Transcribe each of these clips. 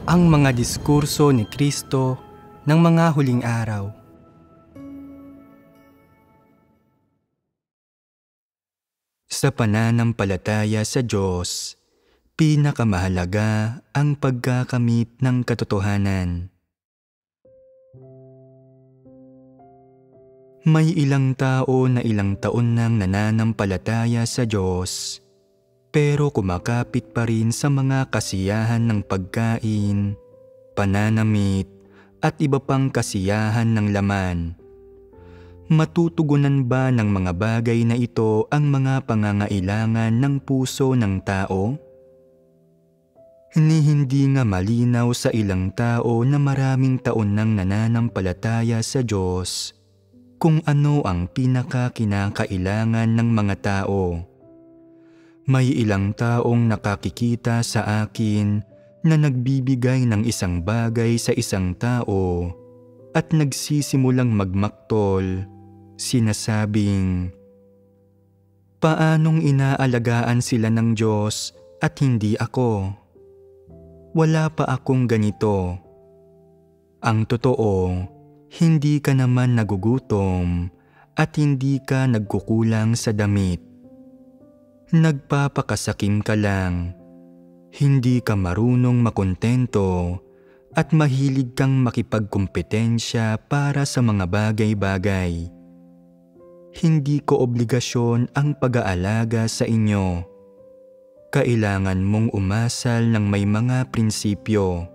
Ang mga diskurso ni Kristo ng mga huling araw. Sa pananampalataya sa Diyos, pinakamahalaga ang pagkakamit ng katotohanan. May ilang tao na ilang taon nang nananampalataya sa Diyos, pero kumakapit pa rin sa mga kasiyahan ng pagkain, pananamit, at iba pang kasiyahan ng laman. Matutugunan ba ng mga bagay na ito ang mga pangangailangan ng puso ng tao? Hindi nga malinaw sa ilang tao na maraming taon nang nananampalataya sa Diyos kung ano ang pinakakinakailangan ng mga tao. May ilang taong nakakikita sa akin na nagbibigay ng isang bagay sa isang tao at nagsisimulang magmaktol, sinasabing, "Paanong inaalagaan sila ng Diyos at hindi ako? Wala pa akong ganito." Ang totoo, hindi ka naman nagugutom at hindi ka nagkukulang sa damit. Nagpapakasakim ka lang, hindi ka marunong makontento at mahilig kang makipagkumpetensya para sa mga bagay-bagay. Hindi ko obligasyon ang pag-aalaga sa inyo. Kailangan mong umasal ng may mga prinsipyo.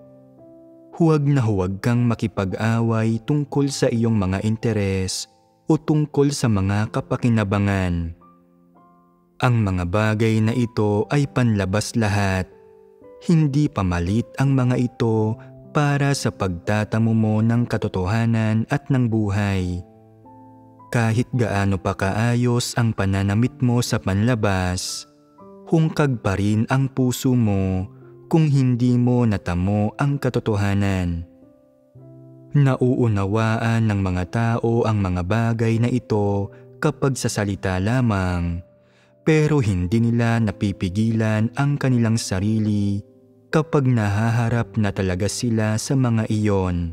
Huwag na huwag kang makipag-away tungkol sa iyong mga interes o tungkol sa mga kapakinabangan. Ang mga bagay na ito ay panlabas lahat. Hindi pamalit ang mga ito para sa pagtatamo mo ng katotohanan at ng buhay. Kahit gaano pa kaayos ang pananamit mo sa panlabas, hungkag pa rin ang puso mo kung hindi mo natamo ang katotohanan. Nauunawaan ng mga tao ang mga bagay na ito kapag sa salita lamang, pero hindi nila napipigilan ang kanilang sarili kapag nahaharap na talaga sila sa mga iyon.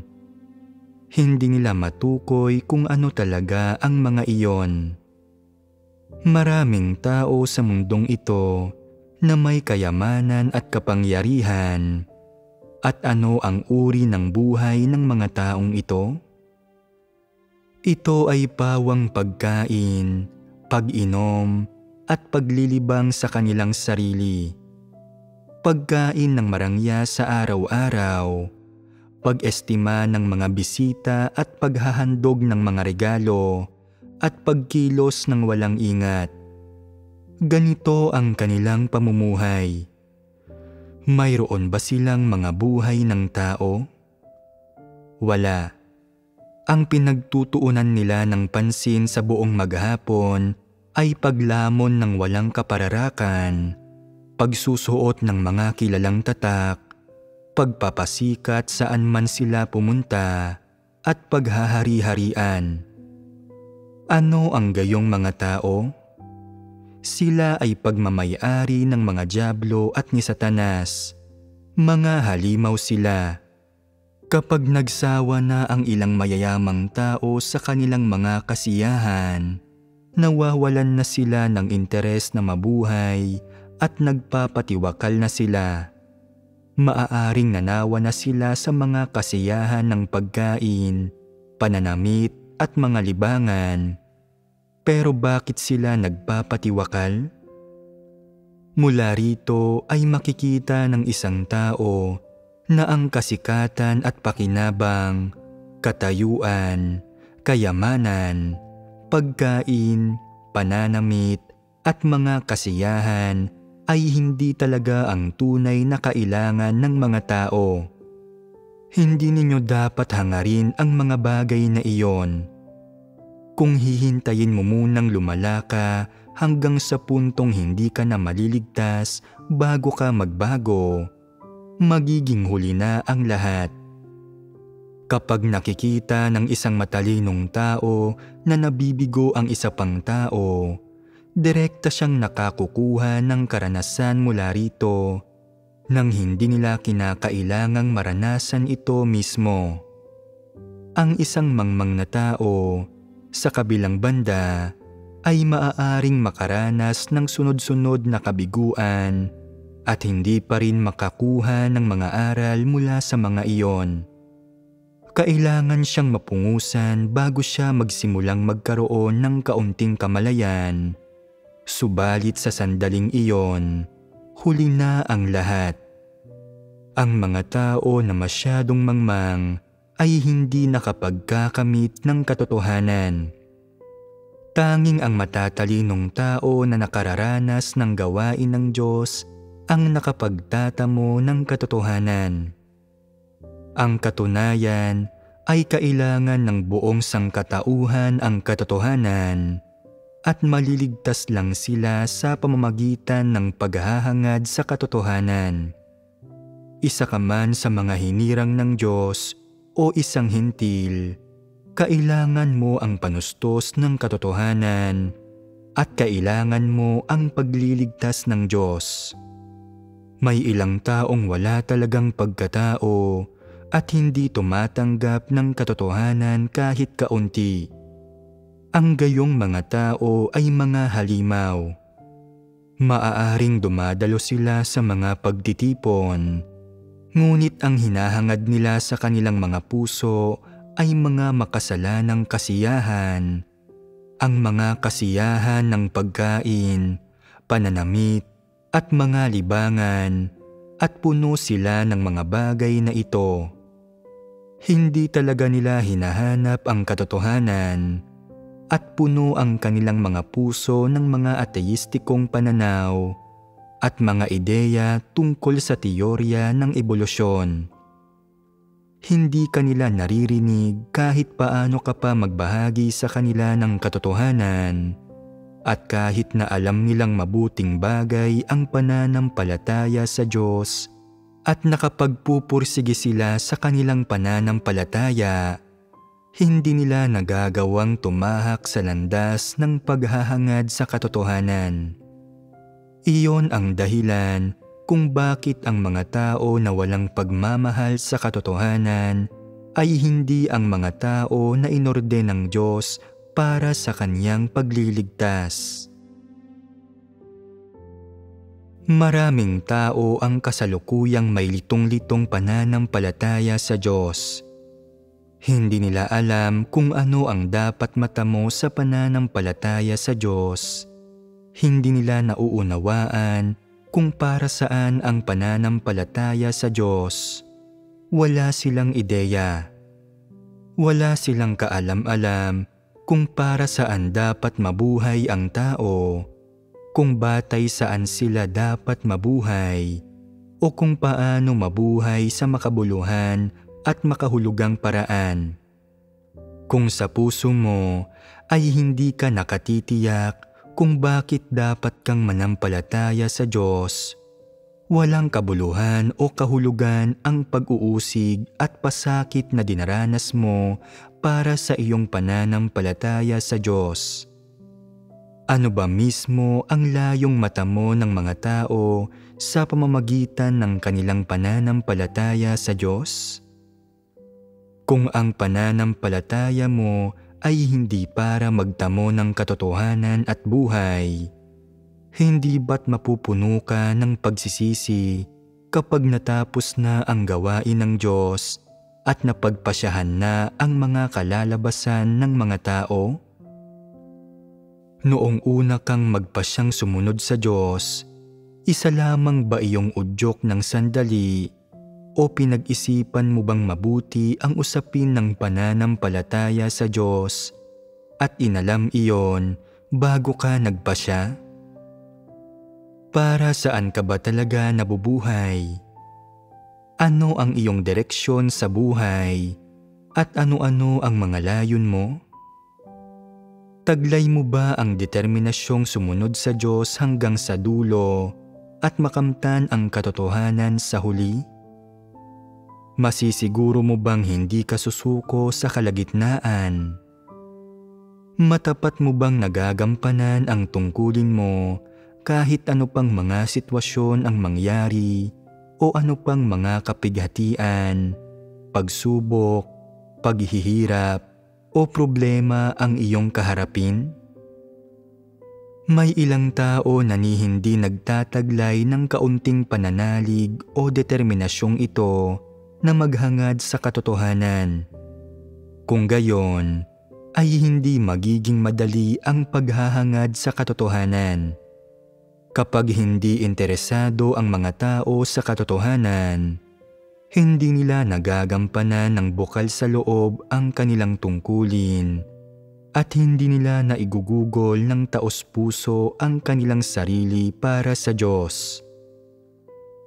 Hindi nila matukoy kung ano talaga ang mga iyon. Maraming tao sa mundong ito na may kayamanan at kapangyarihan. At ano ang uri ng buhay ng mga taong ito? Ito ay pawang pagkain, pag-inom, at paglilibang sa kanilang sarili. Pagkain ng marangya sa araw-araw, pag-estima ng mga bisita at paghahandog ng mga regalo, at pagkilos ng walang ingat. Ganito ang kanilang pamumuhay. Mayroon ba silang mga buhay ng tao? Wala. Ang pinagtutuunan nila ng pansin sa buong maghapon ay paglamon ng walang kapararakan, pagsusuot ng mga kilalang tatak, pagpapasikat saan man sila pumunta, at paghahari-harian. Ano ang gayong mga tao? Sila ay pagmamay-ari ng mga dyablo at ni Satanas. Mga halimaw sila. Kapag nagsawa na ang ilang mayayamang tao sa kanilang mga kasiyahan, nawawalan na sila ng interes na mabuhay at nagpapatiwakal na sila. Maaaring nanawa na sila sa mga kasiyahan ng pagkain, pananamit at mga libangan. Pero bakit sila nagpapatiwakal? Mula rito ay makikita ng isang tao na ang kasikatan at pakinabang, katayuan, kayamanan, pagkain, pananamit at mga kasiyahan ay hindi talaga ang tunay na kailangan ng mga tao. Hindi ninyo dapat hangarin ang mga bagay na iyon. Kung hihintayin mo munang lumala ka hanggang sa puntong hindi ka na maliligtas bago ka magbago, magiging huli na ang lahat. Kapag nakikita ng isang matalinong tao na nabibigo ang isa pang tao, direkta siyang nakakukuha ng karanasan mula rito nang hindi nila kinakailangang maranasan ito mismo. Ang isang mangmang na tao, sa kabilang banda, ay maaaring makaranas ng sunod-sunod na kabiguan at hindi pa rin makakuha ng mga aral mula sa mga iyon. Kailangan siyang mapungusan bago siya magsimulang magkaroon ng kaunting kamalayan. Subalit sa sandaling iyon, huli na ang lahat. Ang mga tao na masyadong mangmang ay hindi nakapagkakamit ng katotohanan. Tanging ang matatalinong tao na nakararanas ng gawain ng Diyos ang nakapagtatamo ng katotohanan. Ang katunayan ay kailangan ng buong sangkatauhan ang katotohanan at maliligtas lang sila sa pamamagitan ng paghahangad sa katotohanan. Isa ka man sa mga hinirang ng Diyos o isang hintil, kailangan mo ang panustos ng katotohanan at kailangan mo ang pagliligtas ng Diyos. May ilang taong wala talagang pagkatao at hindi tumatanggap ng katotohanan kahit kaunti. Ang gayong mga tao ay mga halimaw. Maaaring dumadalo sila sa mga pagtitipon, ngunit ang hinahangad nila sa kanilang mga puso ay mga makasalanang kasiyahan, ang mga kasiyahan ng pagkain, pananamit, at mga libangan, at puno sila ng mga bagay na ito. Hindi talaga nila hinahanap ang katotohanan at puno ang kanilang mga puso ng mga ateistikong pananaw at mga ideya tungkol sa teorya ng ebolusyon. Hindi kanila naririnig kahit paano ka pa magbahagi sa kanila ng katotohanan at kahit na alam nilang mabuting bagay ang pananampalataya sa Diyos at nakapagpupursige sila sa kanilang pananampalataya, hindi nila nagagawang tumahak sa landas ng paghahangad sa katotohanan. Iyon ang dahilan kung bakit ang mga tao na walang pagmamahal sa katotohanan ay hindi ang mga tao na inorde ng Diyos para sa kanyang pagliligtas. Maraming tao ang kasalukuyang may litong-litong pananampalataya sa Diyos. Hindi nila alam kung ano ang dapat matamo sa pananampalataya sa Diyos. Hindi nila nauunawaan kung para saan ang pananampalataya sa Diyos. Wala silang ideya. Wala silang kaalam-alam kung para saan dapat mabuhay ang tao, kung batay saan sila dapat mabuhay, o kung paano mabuhay sa makabuluhan at makahulugang paraan. Kung sa puso mo ay hindi ka nakatitiyak kung bakit dapat kang manampalataya sa Diyos, walang kabuluhan o kahulugan ang pag-uusig at pasakit na dinaranas mo para sa iyong pananampalataya sa Diyos. Ano ba mismo ang layong mata mo ng mga tao sa pamamagitan ng kanilang pananampalataya sa Diyos? Kung ang pananampalataya mo ay hindi para magtamo ng katotohanan at buhay, hindi ba't mapupuno ka ng pagsisisi kapag natapos na ang gawain ng Diyos at napagpasyahan na ang mga kalalabasan ng mga tao? Noong una kang magpasyang sumunod sa Diyos, isa lamang ba iyong udyok ng sandali o pinag-isipan mo bang mabuti ang usapin ng pananampalataya sa Diyos at inalam iyon bago ka nagpasya? Para saan ka ba talaga nabubuhay? Ano ang iyong direksyon sa buhay at ano-ano ang mga layon mo? Taglay mo ba ang determinasyong sumunod sa Diyos hanggang sa dulo at makamtan ang katotohanan sa huli? Masisiguro mo bang hindi ka susuko sa kalagitnaan? Matapat mo bang nagagampanan ang tungkulin mo kahit ano pang mga sitwasyon ang mangyari o ano pang mga kapighatian, pagsubok, paghihirap o problema ang iyong kaharapin? May ilang tao na hindi nagtataglay ng kaunting pananalig o determinasyong ito na maghangad sa katotohanan. Kung gayon, ay hindi magiging madali ang paghahangad sa katotohanan. Kapag hindi interesado ang mga tao sa katotohanan, hindi nila nagagampanan ng bukal sa loob ang kanilang tungkulin at hindi nila naigugugol ng taos-puso ang kanilang sarili para sa Diyos.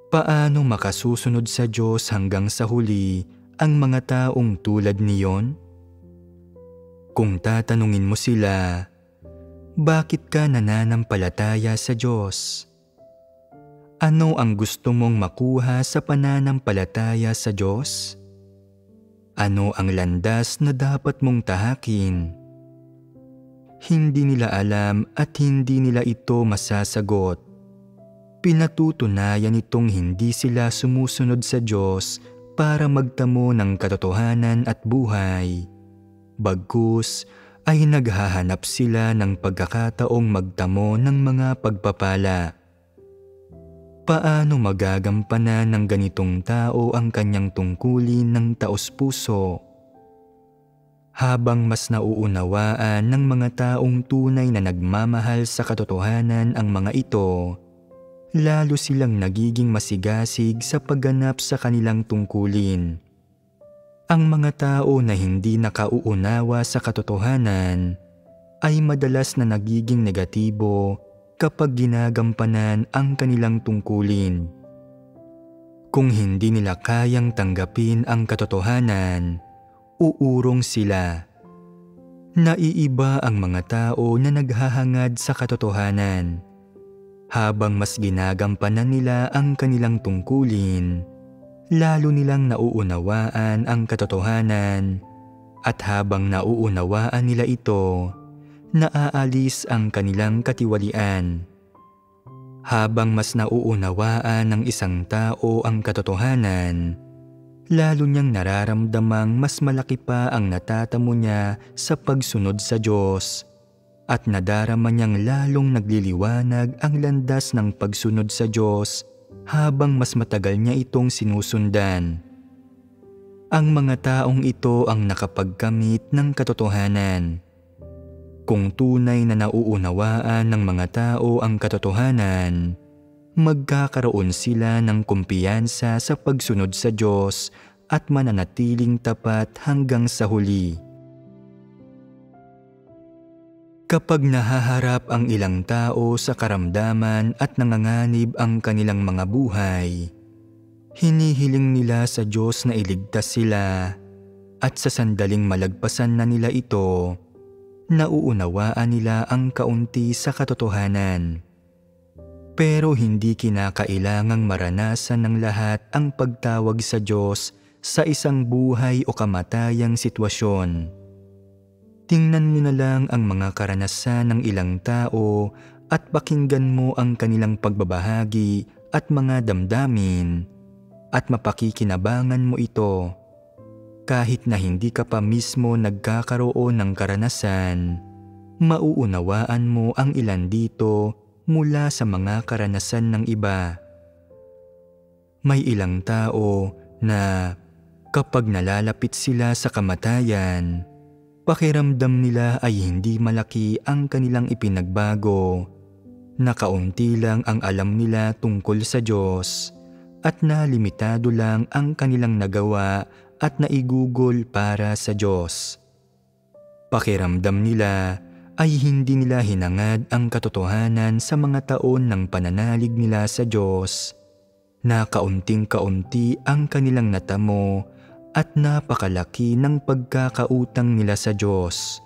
Paano makasusunod sa Diyos hanggang sa huli ang mga taong tulad niyon? Kung tatanungin mo sila, bakit ka nananampalataya sa Diyos? Ano ang gusto mong makuha sa pananampalataya sa Diyos? Ano ang landas na dapat mong tahakin? Hindi nila alam at hindi nila ito masasagot. Pinatutunayan nitong hindi sila sumusunod sa Diyos para magtamo ng katotohanan at buhay. Bagkus ay naghahanap sila ng pagkakataong magtamo ng mga pagpapala. Paano magagampanan ng ganitong tao ang kanyang tungkulin ng taos-puso? Habang mas nauunawaan ng mga taong tunay na nagmamahal sa katotohanan ang mga ito, lalo silang nagiging masigasig sa pagganap sa kanilang tungkulin. Ang mga tao na hindi nakauunawa sa katotohanan ay madalas na nagiging negatibo kapag ginagampanan ang kanilang tungkulin. Kung hindi nila kayang tanggapin ang katotohanan, uurong sila. Naiiba ang mga tao na naghahangad sa katotohanan. Habang mas ginagampanan nila ang kanilang tungkulin, lalo nilang nauunawaan ang katotohanan, at habang nauunawaan nila ito, naaalis ang kanilang katiwalian. Habang mas nauunawaan ng isang tao ang katotohanan, lalo niyang nararamdamang mas malaki pa ang natatamo niya sa pagsunod sa Diyos, at nadarama niyang lalong nagliliwanag ang landas ng pagsunod sa Diyos habang mas matagal niya itong sinusundan. Ang mga taong ito ang nakapagkamit ng katotohanan. Kung tunay na nauunawaan ng mga tao ang katotohanan, magkakaroon sila ng kumpiyansa sa pagsunod sa Diyos at mananatiling tapat hanggang sa huli. Kapag nahaharap ang ilang tao sa karamdaman at nanganganib ang kanilang mga buhay, hinihiling nila sa Diyos na iligtas sila, at sa sandaling malagpasan na nila ito, nauunawaan nila ang kaunti sa katotohanan. Pero hindi kinakailangang maranasan ng lahat ang pagtawag sa Diyos sa isang buhay o kamatayang sitwasyon. Tingnan mo na lang ang mga karanasan ng ilang tao at pakinggan mo ang kanilang pagbabahagi at mga damdamin at mapakikinabangan mo ito. Kahit na hindi ka pa mismo nagkakaroon ng karanasan, mauunawaan mo ang ilan dito mula sa mga karanasan ng iba. May ilang tao na kapag nalalapit sila sa kamatayan, pakiramdam nila ay hindi malaki ang kanilang ipinagbago, na kaunti lang ang alam nila tungkol sa Diyos, at na limitado lang ang kanilang nagawa at naigugol para sa Diyos. Pakiramdam nila ay hindi nila hinangad ang katotohanan sa mga taon ng pananalig nila sa Diyos, na kaunting-kaunti ang kanilang natamo at napakalaki ng pagkakautang nila sa Diyos.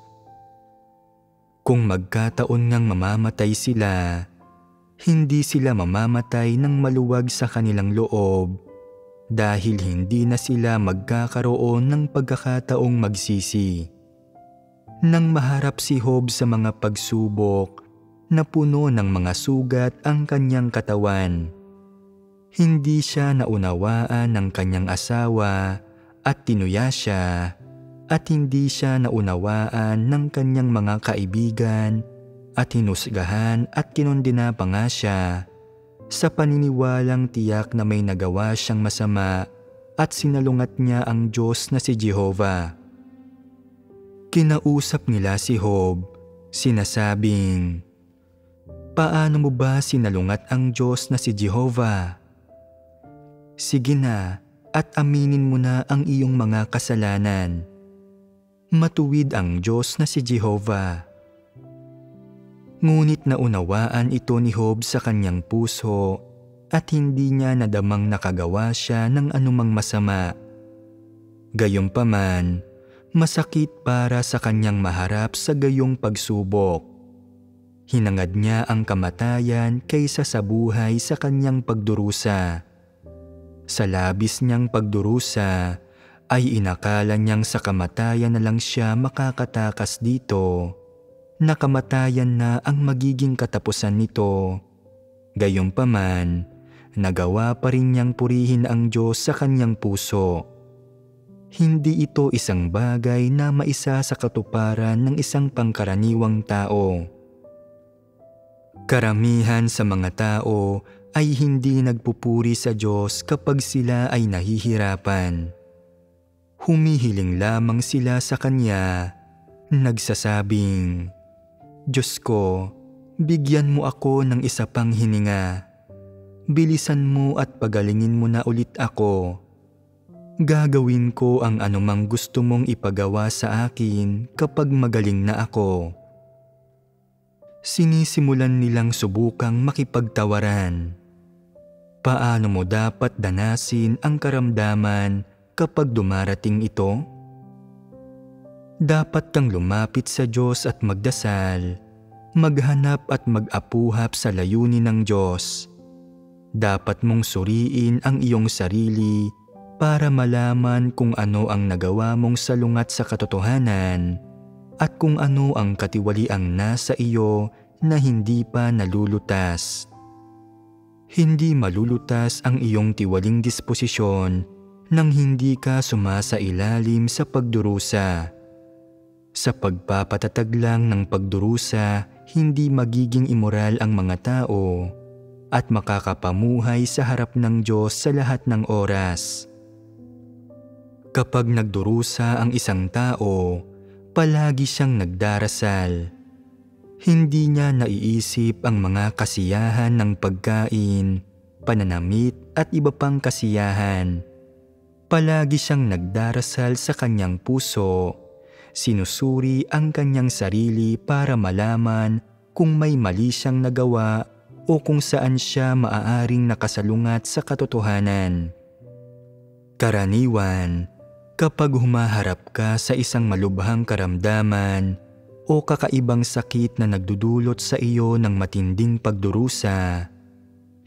Kung magkataon ngang mamamatay sila, hindi sila mamamatay ng maluwag sa kanilang loob dahil hindi na sila magkakaroon ng pagkakataong magsisi. Nang maharap si Job sa mga pagsubok, na puno ng mga sugat ang kanyang katawan, Hindi siya naunawaan ng kanyang asawa at tinuya siya, at hindi siya naunawaan ng kanyang mga kaibigan at hinusgahan at kinondena pa nga siya sa paniniwalang tiyak na may nagawa siyang masama at sinalungat niya ang Diyos na si Jehovah. Kinausap nila si Job, sinasabing, "Paano mo ba sinalungat ang Diyos na si Jehovah? Sige na at aminin mo na ang iyong mga kasalanan. Matuwid ang Diyos na si Jehovah." Ngunit naunawaan ito ni Job sa kanyang puso at hindi niya nadamang nakagawa siya ng anumang masama. Gayunpaman, masakit para sa kanyang maharap sa gayong pagsubok. Hinangad niya ang kamatayan kaysa sa buhay sa kanyang pagdurusa. Sa labis niyang pagdurusa ay inakala niyang sa kamatayan na lang siya makakatakas dito, na kamatayan na ang magiging katapusan nito. Gayunpaman, nagawa pa rin niyang purihin ang Diyos sa kanyang puso. Hindi ito isang bagay na maisa sa katuparan ng isang pangkaraniwang tao. Karamihan sa mga tao ay hindi nagpupuri sa Diyos kapag sila ay nahihirapan. Humihiling lamang sila sa Kanya, nagsasabing, "Diyos ko, bigyan mo ako ng isa pang hininga. Bilisan mo at pagalingin mo na ulit ako. Gagawin ko ang anumang gusto mong ipagawa sa akin kapag magaling na ako." Sinisimulan nilang subukang makipagtawaran. Paano mo dapat danasin ang karamdaman kapag dumarating ito? Dapat kang lumapit sa Diyos at magdasal, maghanap at mag-apuhap sa layunin ng Diyos. Dapat mong suriin ang iyong sarili para malaman kung ano ang nagawa mong salungat sa katotohanan at kung ano ang katiwaliang nasa iyo na hindi pa nalulutas. Hindi malulutas ang iyong tiwaling disposisyon nang hindi ka sumasailalim sa pagdurusa. Sa pagpapatatag lang ng pagdurusa, hindi magiging immoral ang mga tao at makakapamuhay sa harap ng Diyos sa lahat ng oras. Kapag nagdurusa ang isang tao, palagi siyang nagdarasal. Hindi niya naiisip ang mga kasiyahan ng pagkain, pananamit at iba pang kasiyahan. Palagi siyang nagdarasal sa kanyang puso. Sinusuri ang kanyang sarili para malaman kung may mali siyang nagawa o kung saan siya maaaring nakasalungat sa katotohanan. Karaniwan, kapag humaharap ka sa isang malubhang karamdaman o kakaibang sakit na nagdudulot sa iyo ng matinding pagdurusa,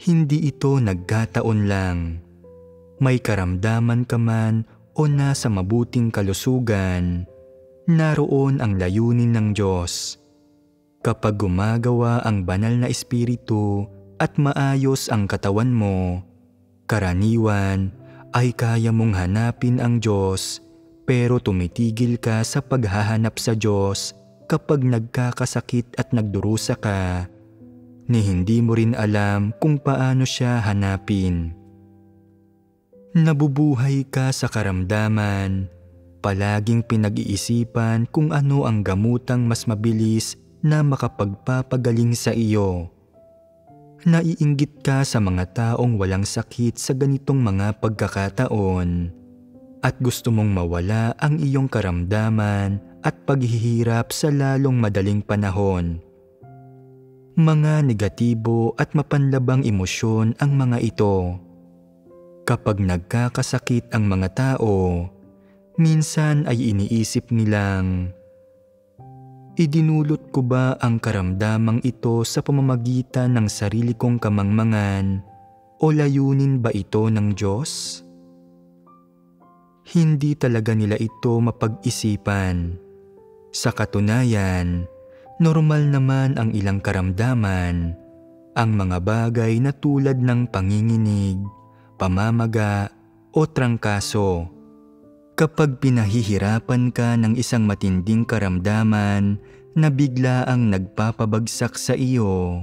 hindi ito nagkataon lang. May karamdaman ka man o nasa mabuting kalusugan, naroon ang layunin ng Diyos. Kapag gumagawa ang banal na espiritu at maayos ang katawan mo, karaniwan ay kaya mong hanapin ang Diyos, pero tumitigil ka sa paghahanap sa Diyos kapag nagkakasakit at nagdurusa ka, ni hindi mo rin alam kung paano siya hanapin. Nabubuhay ka sa karamdaman, palaging pinag-iisipan kung ano ang gamutang mas mabilis na makapagpapagaling sa iyo. Naiinggit ka sa mga taong walang sakit sa ganitong mga pagkakataon at gusto mong mawala ang iyong karamdaman at paghihirap sa lalong madaling panahon. Mga negatibo at mapanlabang emosyon ang mga ito. Kapag nagkakasakit ang mga tao, minsan ay iniisip nilang, idinulot ko ba ang karamdamang ito sa pamamagitan ng sarili kong kamangmangan o layunin ba ito ng Diyos? Hindi talaga nila ito mapag-isipan. Sa katunayan, normal naman ang ilang karamdaman, Ang mga bagay na tulad ng panginginig, pamamaga o trangkaso. Kapag pinahihirapan ka ng isang matinding karamdaman na bigla ang nagpapabagsak sa iyo,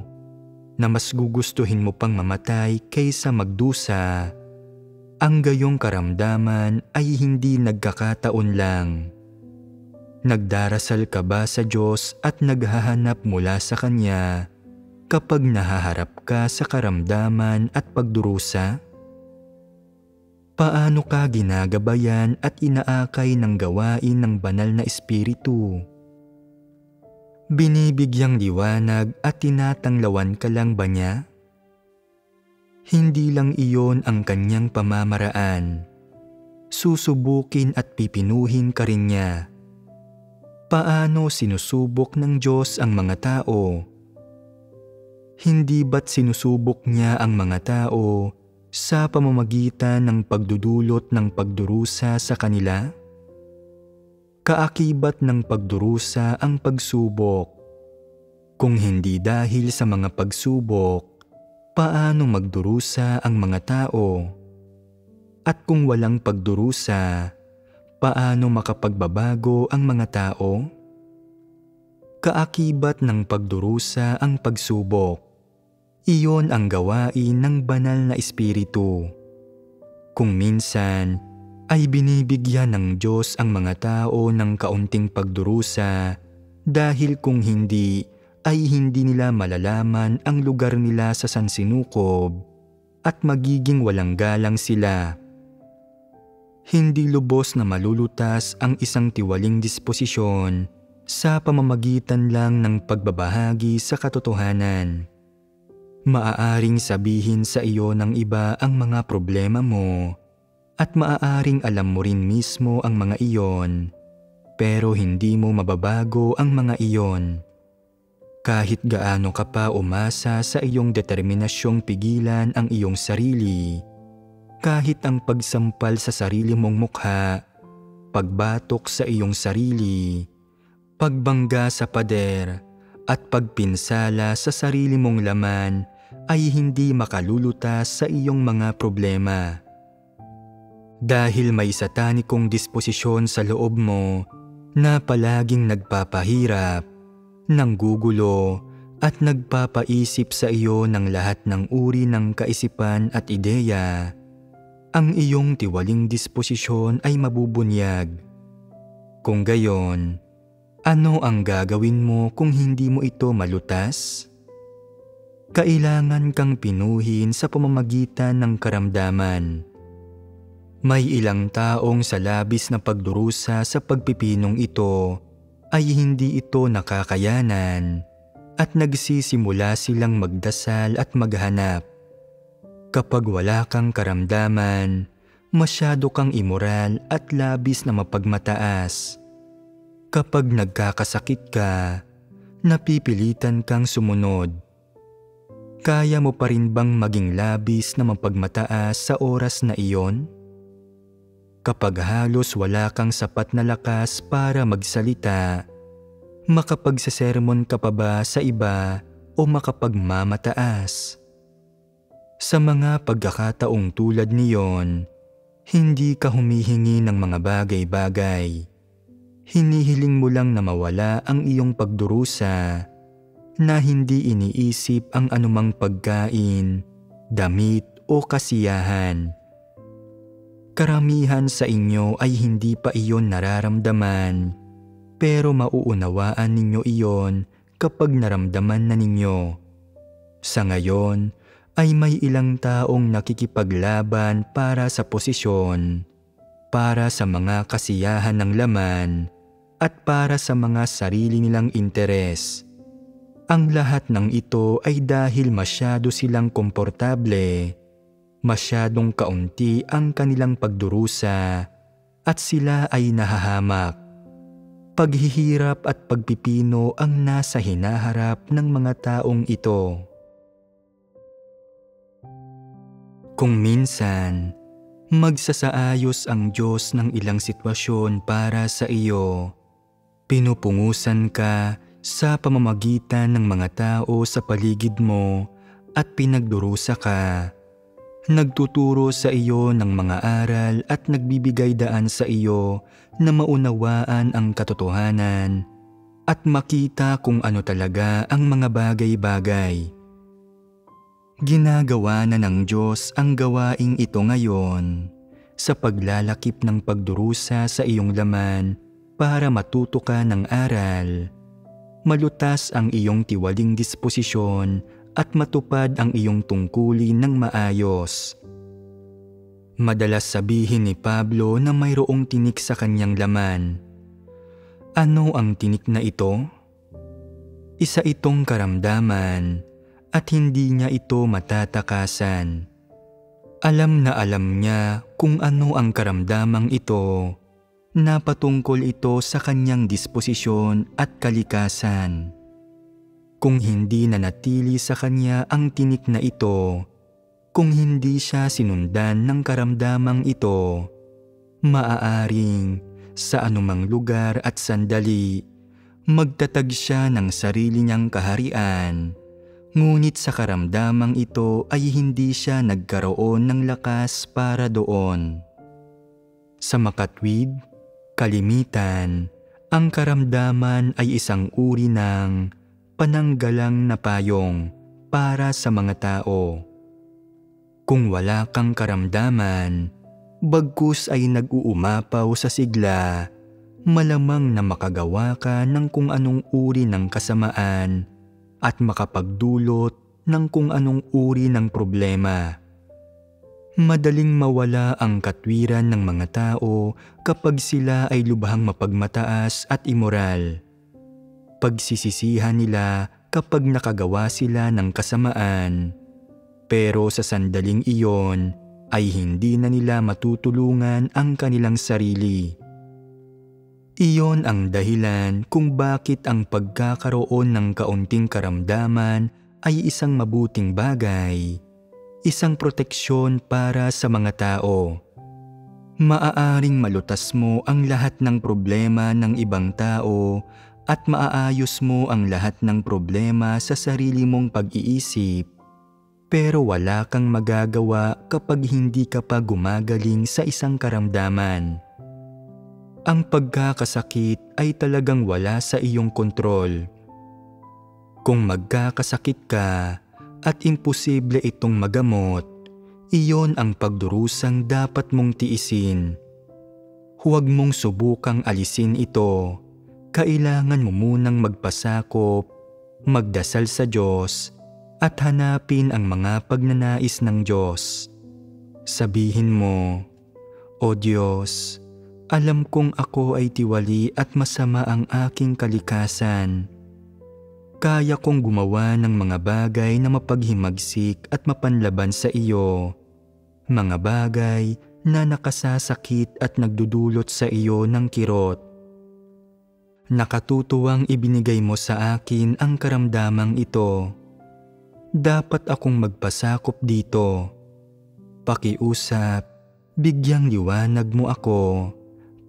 na mas gugustuhin mo pang mamatay kaysa magdusa, ang gayong karamdaman ay hindi nagkakataon lang. Nagdarasal ka ba sa Diyos at naghahanap mula sa Kanya kapag nahaharap ka sa karamdaman at pagdurusa? Paano ka ginagabayan at inaakay ng gawain ng banal na Espiritu? Binibigyang liwanag at tinatanglawan ka lang ba niya? Hindi lang iyon ang kanyang pamamaraan. Susubukin at pipinuhin ka rin niya. Paano sinusubok ng Diyos ang mga tao? Hindi ba't sinusubok niya ang mga tao sa pamamagitan ng pagdudulot ng pagdurusa sa kanila? Kaakibat ng pagdurusa ang pagsubok. Kung hindi dahil sa mga pagsubok, paano magdurusa ang mga tao? At kung walang pagdurusa, paano makapagbabago ang mga tao? Kaakibat ng pagdurusa ang pagsubok. Iyon ang gawain ng banal na Espiritu. Kung minsan ay binibigyan ng Diyos ang mga tao ng kaunting pagdurusa dahil kung hindi ay hindi nila malalaman ang lugar nila sa sansinukob at magiging walang galang sila. Hindi lubos na malulutas ang isang tiwaling disposisyon sa pamamagitan lang ng pagbabahagi sa katotohanan. Maaaring sabihin sa iyo ng iba ang mga problema mo at maaaring alam mo rin mismo ang mga iyon, pero hindi mo mababago ang mga iyon. Kahit gaano ka pa umasa sa iyong determinasyong pigilan ang iyong sarili, kahit ang pagsampal sa sarili mong mukha, pagbatok sa iyong sarili, pagbangga sa pader, at pagpinsala sa sarili mong laman ay hindi makalulutas sa iyong mga problema. Dahil may satanikong disposisyon sa loob mo na palaging nagpapahirap, nanggugulo at nagpapaisip sa iyo ng lahat ng uri ng kaisipan at ideya, ang iyong tiwaling disposisyon ay mabubunyag. Kung gayon, ano ang gagawin mo kung hindi mo ito malutas? Kailangan kang pinuhin sa pamamagitan ng karamdaman. May ilang taong sa labis na pagdurusa sa pagpipinong ito ay hindi ito nakakayanan at nagsisimula silang magdasal at maghanap. Kapag wala kang karamdaman, masyado kang imoral at labis na mapagmataas. Kapag nagkakasakit ka, napipilitan kang sumunod. Kaya mo pa rin bang maging labis na mapagmataas sa oras na iyon? Kapag halos wala kang sapat na lakas para magsalita, makapagsasermon ka pa ba sa iba o makapagmamataas? Sa mga pagkakataong tulad niyon, hindi ka humihingi ng mga bagay-bagay. Hinihiling mo lang na mawala ang iyong pagdurusa, na hindi iniisip ang anumang pagkain, damit o kasiyahan. Karamihan sa inyo ay hindi pa iyon nararamdaman, pero mauunawaan ninyo iyon kapag naramdaman na ninyo. Sa ngayon ay may ilang taong nakikipaglaban para sa posisyon, para sa mga kasiyahan ng laman, at para sa mga sarili nilang interes. Ang lahat ng ito ay dahil masyado silang komportable, masyadong kaunti ang kanilang pagdurusa, at sila ay nahahamak. Paghihirap at pagpipino ang nasa hinaharap ng mga taong ito. Kung minsan, magsasaayos ang Diyos ng ilang sitwasyon para sa iyo, pinupungusan ka sa pamamagitan ng mga tao sa paligid mo at pinagdurusa ka. Nagtuturo sa iyo ng mga aral at nagbibigay daan sa iyo na maunawaan ang katotohanan at makita kung ano talaga ang mga bagay-bagay. Ginagawa na ng Diyos ang gawaing ito ngayon sa paglalakip ng pagdurusa sa iyong laman para matuto ka ng aral, malutas ang iyong tiwaling disposisyon at matupad ang iyong tungkulin ng maayos. Madalas sabihin ni Pablo na mayroong tinik sa kanyang laman. Ano ang tinik na ito? Isa itong karamdaman at hindi niya ito matatakasan. Alam na alam niya kung ano ang karamdamang ito. Napatungkol ito sa kanyang disposisyon at kalikasan. Kung hindi nanatili sa kanya ang tinik na ito, kung hindi siya sinundan ng karamdamang ito, maaaring sa anumang lugar at sandali, magtatag siya ng sarili niyang kaharian. Ngunit sa karamdamang ito ay hindi siya nagkaroon ng lakas para doon. Sa makatwid, kalimitan, ang karamdaman ay isang uri ng pananggalang na payong para sa mga tao. Kung wala kang karamdaman, bagkus ay nag-uumapaw sa sigla, malamang na makagawa ka ng kung anong uri ng kasamaan at makapagdulot ng kung anong uri ng problema. Madaling mawala ang katwiran ng mga tao kapag sila ay lubhang mapagmataas at imoral. Pagsisisihan nila kapag nakagawa sila ng kasamaan, pero sa sandaling iyon ay hindi na nila matutulungan ang kanilang sarili. Iyon ang dahilan kung bakit ang pagkakaroon ng kaunting karamdaman ay isang mabuting bagay, isang proteksyon para sa mga tao. Maaaring malutas mo ang lahat ng problema ng ibang tao at maaayos mo ang lahat ng problema sa sarili mong pag-iisip, pero wala kang magagawa kapag hindi ka pa gumagaling sa isang karamdaman. Ang pagkakasakit ay talagang wala sa iyong kontrol. Kung magkakasakit ka at imposible itong magamot, iyon ang pagdurusang dapat mong tiisin. Huwag mong subukang alisin ito. Kailangan mo munang magpasakop, magdasal sa Diyos, at hanapin ang mga pagnanais ng Diyos. Sabihin mo, O Diyos, alam kong ako ay tiwali at masama ang aking kalikasan. Kaya kong gumawa ng mga bagay na mapaghimagsik at mapanlaban sa iyo. Mga bagay na nakasasakit at nagdudulot sa iyo ng kirot. Nakatutuwang ibinigay mo sa akin ang karamdamang ito. Dapat akong magpasakop dito. Pakiusap, bigyang liwanag mo ako.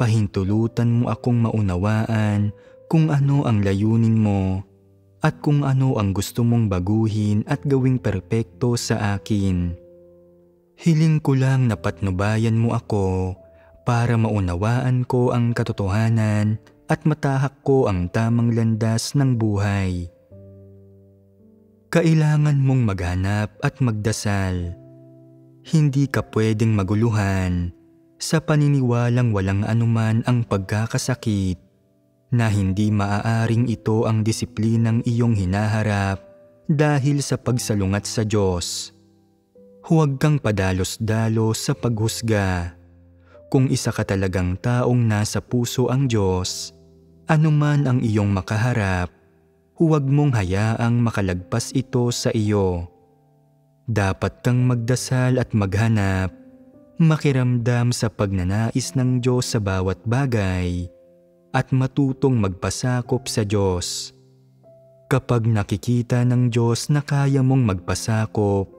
Pahintulutan mo akong maunawaan kung ano ang layunin mo at kung ano ang gusto mong baguhin at gawing perpekto sa akin. Hiling ko lang na patnubayan mo ako para maunawaan ko ang katotohanan at matahak ko ang tamang landas ng buhay. Kailangan mong maghanap at magdasal. Hindi ka pwedeng maguluhan sa paniniwalang walang anuman ang pagkakasakit, na hindi maaaring ito ang disiplinang iyong hinaharap dahil sa pagsalungat sa Diyos. Huwag kang padalos-dalos sa paghusga. Kung isa ka talagang taong nasa puso ang Diyos, anuman ang iyong makaharap, huwag mong hayaang makalagpas ito sa iyo. Dapat kang magdasal at maghanap, makiramdam sa pagnanais ng Diyos sa bawat bagay, at matutong magpasakop sa Diyos. Kapag nakikita ng Diyos na kaya mong magpasakop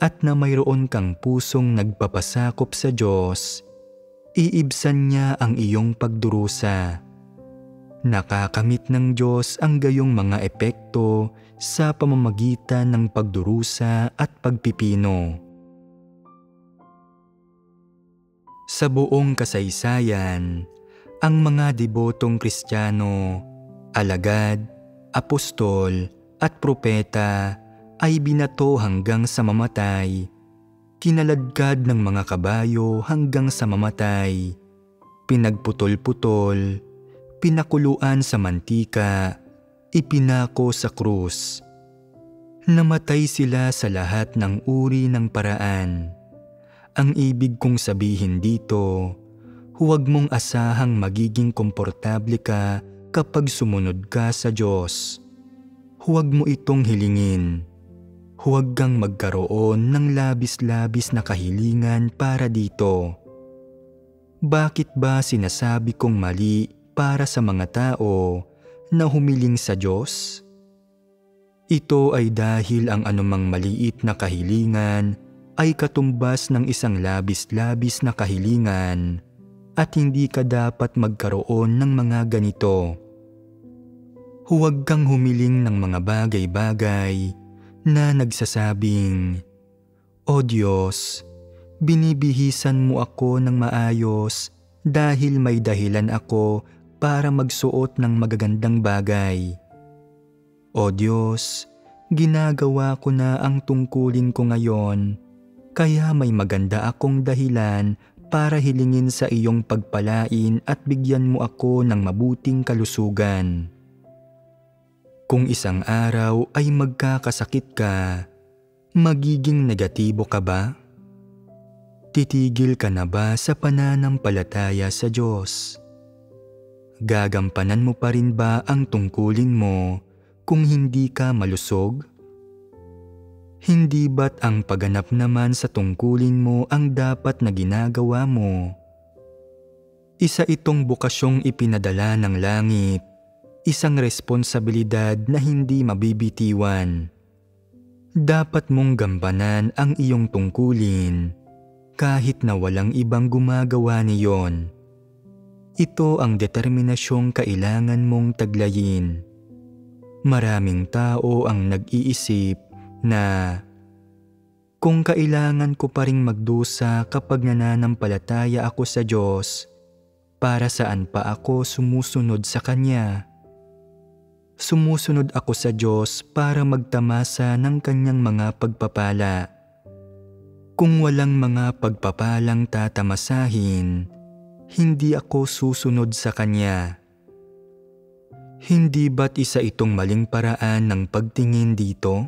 at na mayroon kang pusong nagpapasakop sa Diyos, iibsan niya ang iyong pagdurusa. Nakakamit ng Diyos ang gayong mga epekto sa pamamagitan ng pagdurusa at pagpipino. Sa buong kasaysayan, ang mga debotong Kristiyano, alagad, apostol at propeta ay binato hanggang sa mamatay, kinaladkad ng mga kabayo hanggang sa mamatay, pinagputol-putol, pinakuluan sa mantika, ipinako sa krus. Namatay sila sa lahat ng uri ng paraan. Ang ibig kong sabihin dito, huwag mong asahang magiging komportable ka kapag sumunod ka sa Diyos. Huwag mo itong hilingin. Huwag kang magkaroon ng labis-labis na kahilingan para dito. Bakit ba sinasabi kong mali para sa mga tao na humiling sa Diyos? Ito ay dahil ang anumang maliit na kahilingan ay katumbas ng isang labis-labis na kahilingan at hindi ka dapat magkaroon ng mga ganito. Huwag kang humiling ng mga bagay-bagay na nagsasabing, "O Diyos, binibihisan mo ako ng maayos dahil may dahilan ako para magsuot ng magagandang bagay. O Diyos, ginagawa ko na ang tungkulin ko ngayon, kaya may maganda akong dahilan para hilingin sa iyong pagpalain at bigyan mo ako ng mabuting kalusugan." Kung isang araw ay magkakasakit ka, magiging negatibo ka ba? Titigil ka na ba sa pananampalataya sa Diyos? Gagampanan mo pa rin ba ang tungkulin mo kung hindi ka malusog? Hindi ba't ang pagganap naman sa tungkulin mo ang dapat na ginagawa mo? Isa itong bukasyong ipinadala ng langit, isang responsibilidad na hindi mabibitiwan. Dapat mong gampanan ang iyong tungkulin kahit na walang ibang gumagawa niyon. Ito ang determinasyong kailangan mong taglayin. Maraming tao ang nag-iisip na kung kailangan ko pa ring magdusa kapag nananampalataya ako sa Diyos, para saan pa ako sumusunod sa Kanya? Sumusunod ako sa Diyos para magtamasa ng Kanyang mga pagpapala. Kung walang mga pagpapalang tatamasahin, hindi ako susunod sa Kanya. Hindi ba't isa itong maling paraan ng pagtingin dito?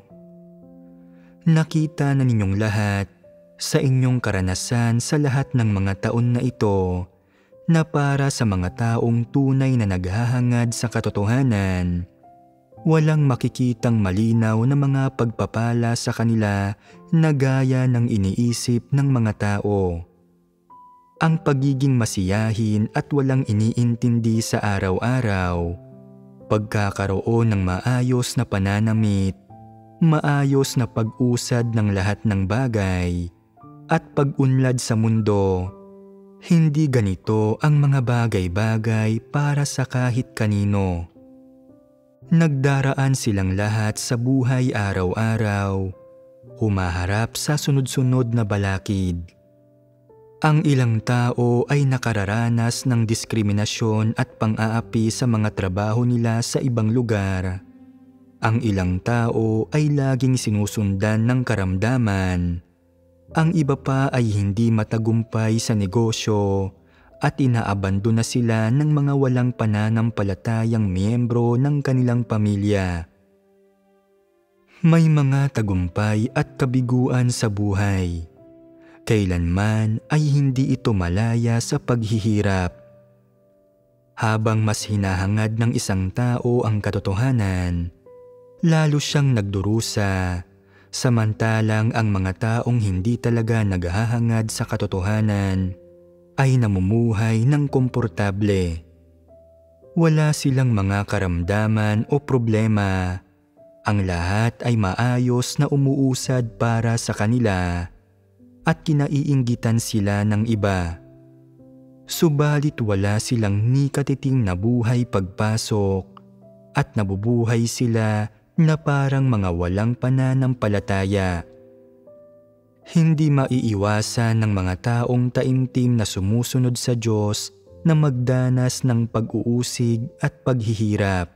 Nakita na ninyong lahat sa inyong karanasan sa lahat ng mga taon na ito na para sa mga taong tunay na naghahangad sa katotohanan, walang makikitang malinaw na mga pagpapala sa kanila na gaya ng iniisip ng mga tao. Ang pagiging masiyahin at walang iniintindi sa araw-araw, pagkakaroon ng maayos na pananamit, maayos na pag-usad ng lahat ng bagay, at pag-unlad sa mundo, hindi ganito ang mga bagay-bagay para sa kahit kanino. Nagdaraan silang lahat sa buhay araw-araw, humaharap sa sunod-sunod na balakid. Ang ilang tao ay nakararanas ng diskriminasyon at pang-aapi sa mga trabaho nila sa ibang lugar. Ang ilang tao ay laging sinusundan ng karamdaman. Ang iba pa ay hindi matagumpay sa negosyo at inaabandona sila ng mga walang pananampalatayang miyembro ng kanilang pamilya. May mga tagumpay at kabiguan sa buhay. Kailanman ay hindi ito malaya sa paghihirap. Habang mas hinahangad ng isang tao ang katotohanan, lalo siyang nagdurusa, samantalang ang mga taong hindi talaga naghahangad sa katotohanan ay namumuhay ng komportable. Wala silang mga karamdaman o problema. Ang lahat ay maayos na umuusad para sa kanila at kinaiinggitan sila ng iba. Subalit wala silang ni katiting na buhay pagpasok at nabubuhay sila na parang mga walang pananampalataya. Hindi maiiwasan ng mga taong taimtim na sumusunod sa Diyos na magdanas ng pag-uusig at paghihirap.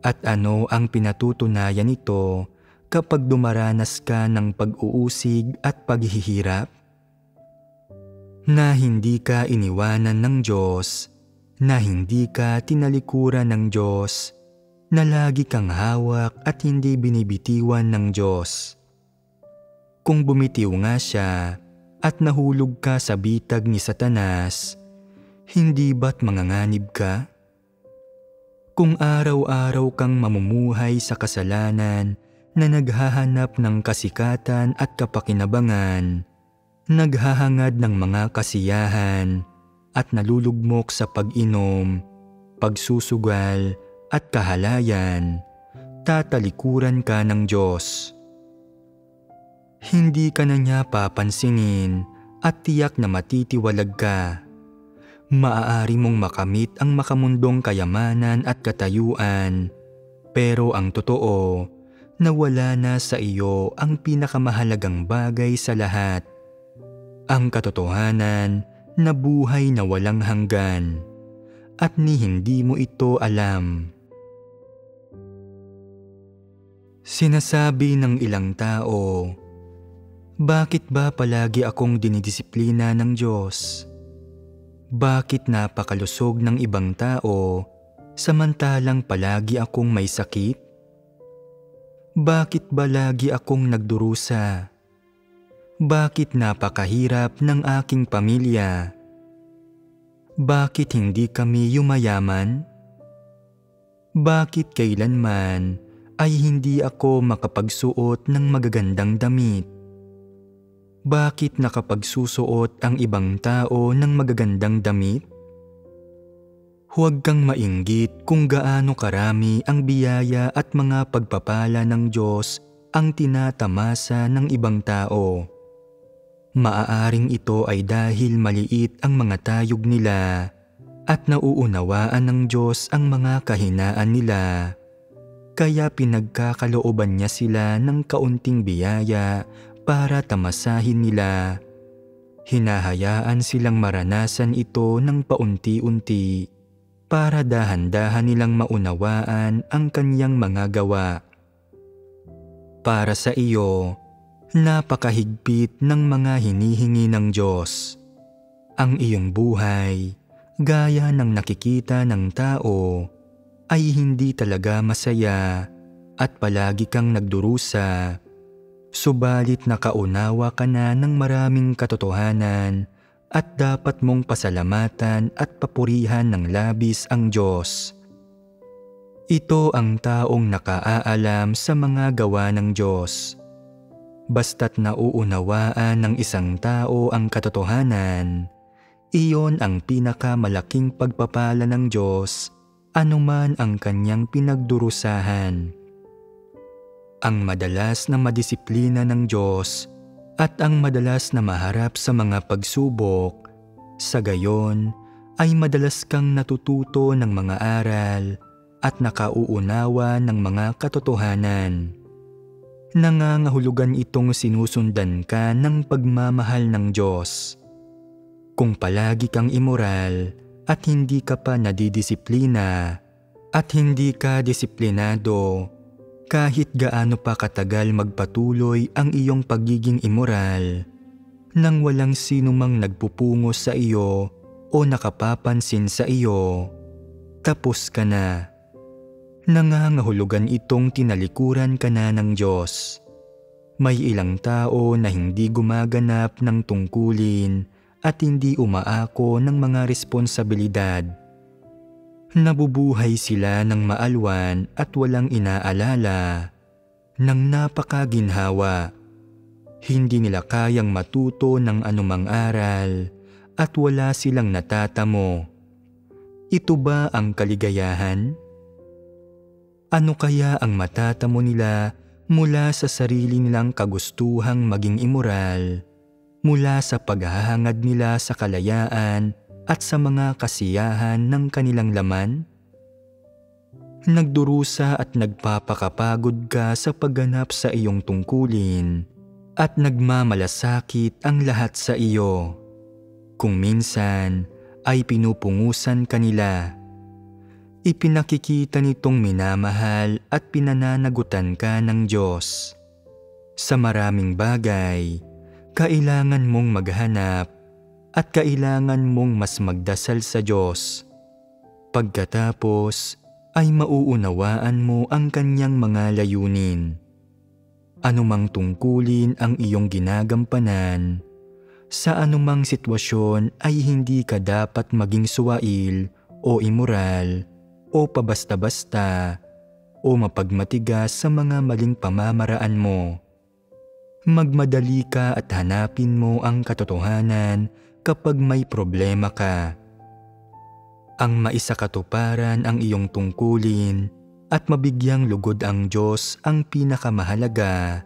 At ano ang pinatutunayan nito kapag dumaranas ka ng pag-uusig at paghihirap? Na hindi ka iniwanan ng Diyos, na hindi ka tinalikuran ng Diyos, na lagi kang hawak at hindi binibitiwan ng Diyos. Kung bumitiw nga siya at nahulog ka sa bitag ni Satanas, hindi ba't manganganib ka? Kung araw-araw kang mamumuhay sa kasalanan na naghahanap ng kasikatan at kapakinabangan, naghahangad ng mga kasiyahan at nalulugmok sa pag-inom, pagsusugal at kahalayan, tatalikuran ka ng Diyos. Hindi ka na niya papansinin at tiyak na matitiwalag ka. Maaari mong makamit ang makamundong kayamanan at katayuan, pero ang totoo, nawala na sa iyo ang pinakamahalagang bagay sa lahat. Ang katotohanan na buhay na walang hanggan, at ni hindi mo ito alam. Sinasabi ng ilang tao, bakit ba palagi akong dinidisiplina ng Diyos? Bakit napakalusog ng ibang tao samantalang palagi akong may sakit? Bakit ba lagi akong nagdurusa? Bakit napakahirap ng aking pamilya? Bakit hindi kami yumayaman? Bakit kailanman ay hindi ako makapagsuot ng magagandang damit? Bakit nakapagsusuot ang ibang tao ng magagandang damit? Huwag kang mainggit kung gaano karami ang biyaya at mga pagpapala ng Diyos ang tinatamasa ng ibang tao. Maaaring ito ay dahil maliit ang mga tayog nila at nauunawaan ng Diyos ang mga kahinaan nila. Kaya pinagkakalooban niya sila ng kaunting biyaya para tamasahin nila. Hinahayaan silang maranasan ito ng paunti-unti para dahan-dahan nilang maunawaan ang kanyang mga gawa. Para sa iyo, napakahigpit ng mga hinihingi ng Diyos. Ang iyong buhay, gaya ng nakikita ng tao, ay hindi talaga masaya at palagi kang nagdurusa. Subalit nakaunawa ka na ng maraming katotohanan at dapat mong pasalamatan at papurihan ng labis ang Diyos. Ito ang taong nakaaalam sa mga gawa ng Diyos. Basta't nauunawaan ng isang tao ang katotohanan, iyon ang pinakamalaking pagpapala ng Diyos, anuman ang kanyang pinagdurusahan. Ang madalas na madisiplina ng Diyos at ang madalas na maharap sa mga pagsubok, sa gayon ay madalas kang natututo ng mga aral at nakauunawa ng mga katotohanan. Nangangahulugan itong sinusundan ka ng pagmamahal ng Diyos. Kung palagi kang immoral at hindi ka pa nadidisiplina at hindi ka disiplinado, kahit gaano pa katagal magpatuloy ang iyong pagiging immoral, nang walang sinumang nagpupungos sa iyo o nakapapansin sa iyo, tapos ka na. Nangangahulugan itong tinalikuran ka na ng Diyos. May ilang tao na hindi gumaganap ng tungkulin at hindi umaako ng mga responsibilidad. Nabubuhay sila ng maalwan at walang inaalala, ng napakaginhawa. Hindi nila kayang matuto ng anumang aral at wala silang natatamo. Ito ba ang kaligayahan? Ano kaya ang matatamo nila mula sa sarili nilang kagustuhang maging immoral, mula sa paghahangad nila sa kalayaan at sa mga kasiyahan ng kanilang laman? Nagdurusa at nagpapakapagod ka sa pagganap sa iyong tungkulin at nagmamalasakit ang lahat sa iyo. Kung minsan ay pinupungusan kanila. Ipinakikita nitong minamahal at pinananagutan ka ng Diyos. Sa maraming bagay, kailangan mong maghanap at kailangan mong mas magdasal sa Diyos. Pagkatapos ay mauunawaan mo ang kanyang mga layunin. Anumang tungkulin ang iyong ginagampanan, sa anumang sitwasyon ay hindi ka dapat maging suwail o immoral o pabasta-basta o mapagmatigas sa mga maling pamamaraan mo. Magmadali ka at hanapin mo ang katotohanan kapag may problema ka. Ang maisakatuparan ang iyong tungkulin at mabigyang lugod ang Diyos ang pinakamahalaga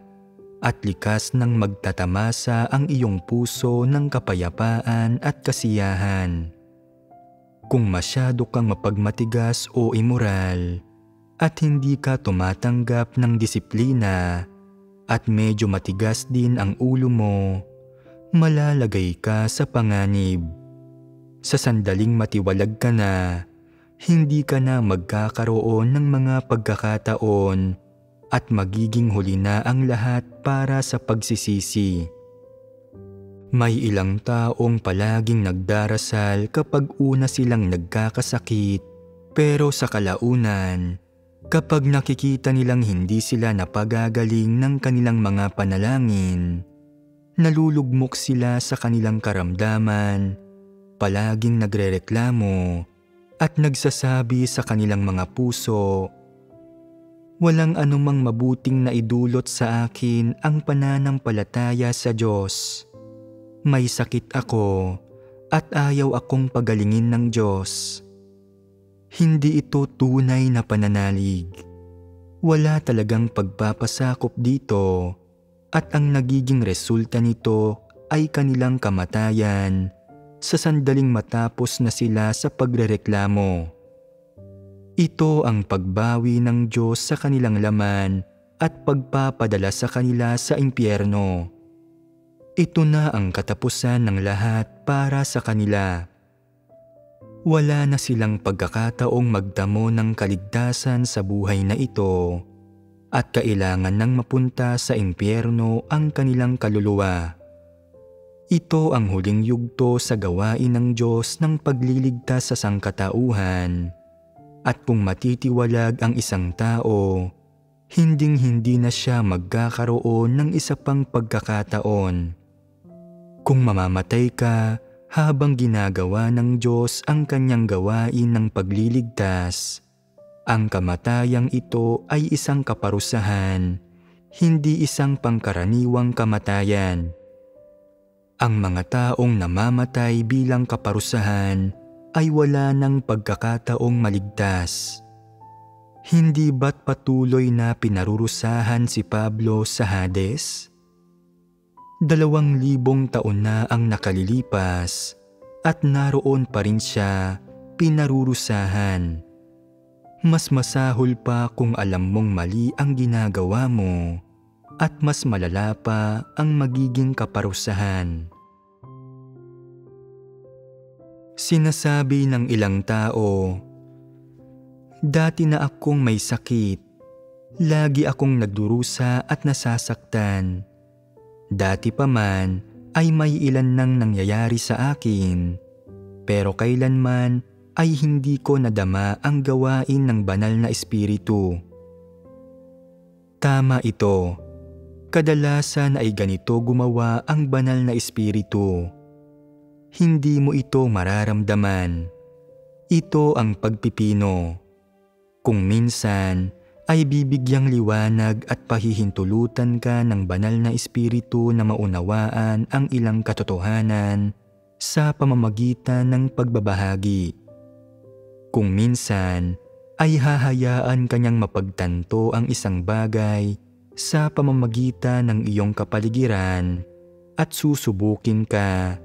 at likas ng magtatamasa ang iyong puso ng kapayapaan at kasiyahan. Kung masyado kang mapagmatigas o immoral at hindi ka tumatanggap ng disiplina at medyo matigas din ang ulo mo, malalagay ka sa panganib. Sa sandaling matiwalag ka na, hindi ka na magkakaroon ng mga pagkakataon at magiging huli na ang lahat para sa pagsisisi. May ilang taong palaging nagdarasal kapag una silang nagkakasakit, pero sa kalaunan, kapag nakikita nilang hindi sila napagagaling ng kanilang mga panalangin, nalulugmok sila sa kanilang karamdaman, palaging nagrereklamo at nagsasabi sa kanilang mga puso, "Walang anumang mabuting naidulot sa akin ang pananampalataya sa Diyos. May sakit ako at ayaw akong pagalingin ng Diyos." Hindi ito tunay na pananalig. Wala talagang pagpapasakop dito at ang nagiging resulta nito ay kanilang kamatayan sa sandaling matapos na sila sa pagrereklamo. Ito ang pagbawi ng Diyos sa kanilang laman at pagpapadala sa kanila sa impyerno. Ito na ang katapusan ng lahat para sa kanila. Wala na silang pagkakataong magdamo ng kaligtasan sa buhay na ito at kailangan nang mapunta sa impyerno ang kanilang kaluluwa. Ito ang huling yugto sa gawain ng Diyos ng pagliligtas sa sangkatauhan. At kung matitiwalag ang isang tao, hinding-hindi na siya magkakaroon ng isa pang pagkakataon. Kung mamamatay ka habang ginagawa ng Diyos ang kanyang gawain ng pagliligtas, ang kamatayang ito ay isang kaparusahan, hindi isang pangkaraniwang kamatayan. Ang mga taong namamatay bilang kaparusahan ay wala ng pagkakataong maligtas. Hindi ba't patuloy na pinarurusahan si Pablo sa Hades? 2,000 taon na ang nakalilipas at naroon pa rin siya pinarurusahan. Mas masahol pa kung alam mong mali ang ginagawa mo at mas malala pa ang magiging kaparusahan. Sinasabi ng ilang tao, "Dati na akong may sakit, lagi akong nagdurusa at nasasaktan. Dati pa man ay may ilan nang nangyayari sa akin, pero kailanman ay hindi ko nadama ang gawain ng banal na espiritu." Tama ito. Kadalasan ay ganito gumawa ang banal na espiritu. Hindi mo ito mararamdaman. Ito ang pagpipino. Kung minsan ay bibigyang liwanag at pahihintulutan ka ng banal na espiritu na maunawaan ang ilang katotohanan sa pamamagitan ng pagbabahagi. Kung minsan ay hahayaan kanyang mapagtanto ang isang bagay sa pamamagitan ng iyong kapaligiran at susubukin ka,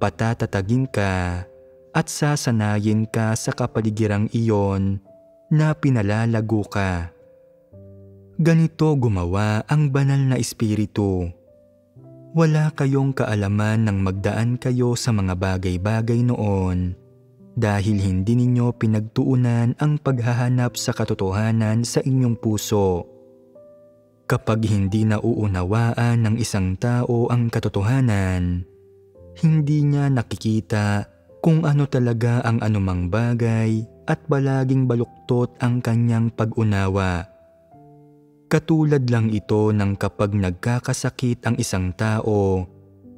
patatatagin ka at sasanayin ka sa kapaligirang iyon na pinalalago ka. Ganito gumawa ang banal na espiritu. Wala kayong kaalaman nang magdaan kayo sa mga bagay-bagay noon dahil hindi ninyo pinagtuunan ang paghahanap sa katotohanan sa inyong puso. Kapag hindi nauunawaan ng isang tao ang katotohanan, hindi niya nakikita kung ano talaga ang anumang bagay at palaging baluktot ang kanyang pag-unawa. Katulad lang ito ng kapag nagkakasakit ang isang tao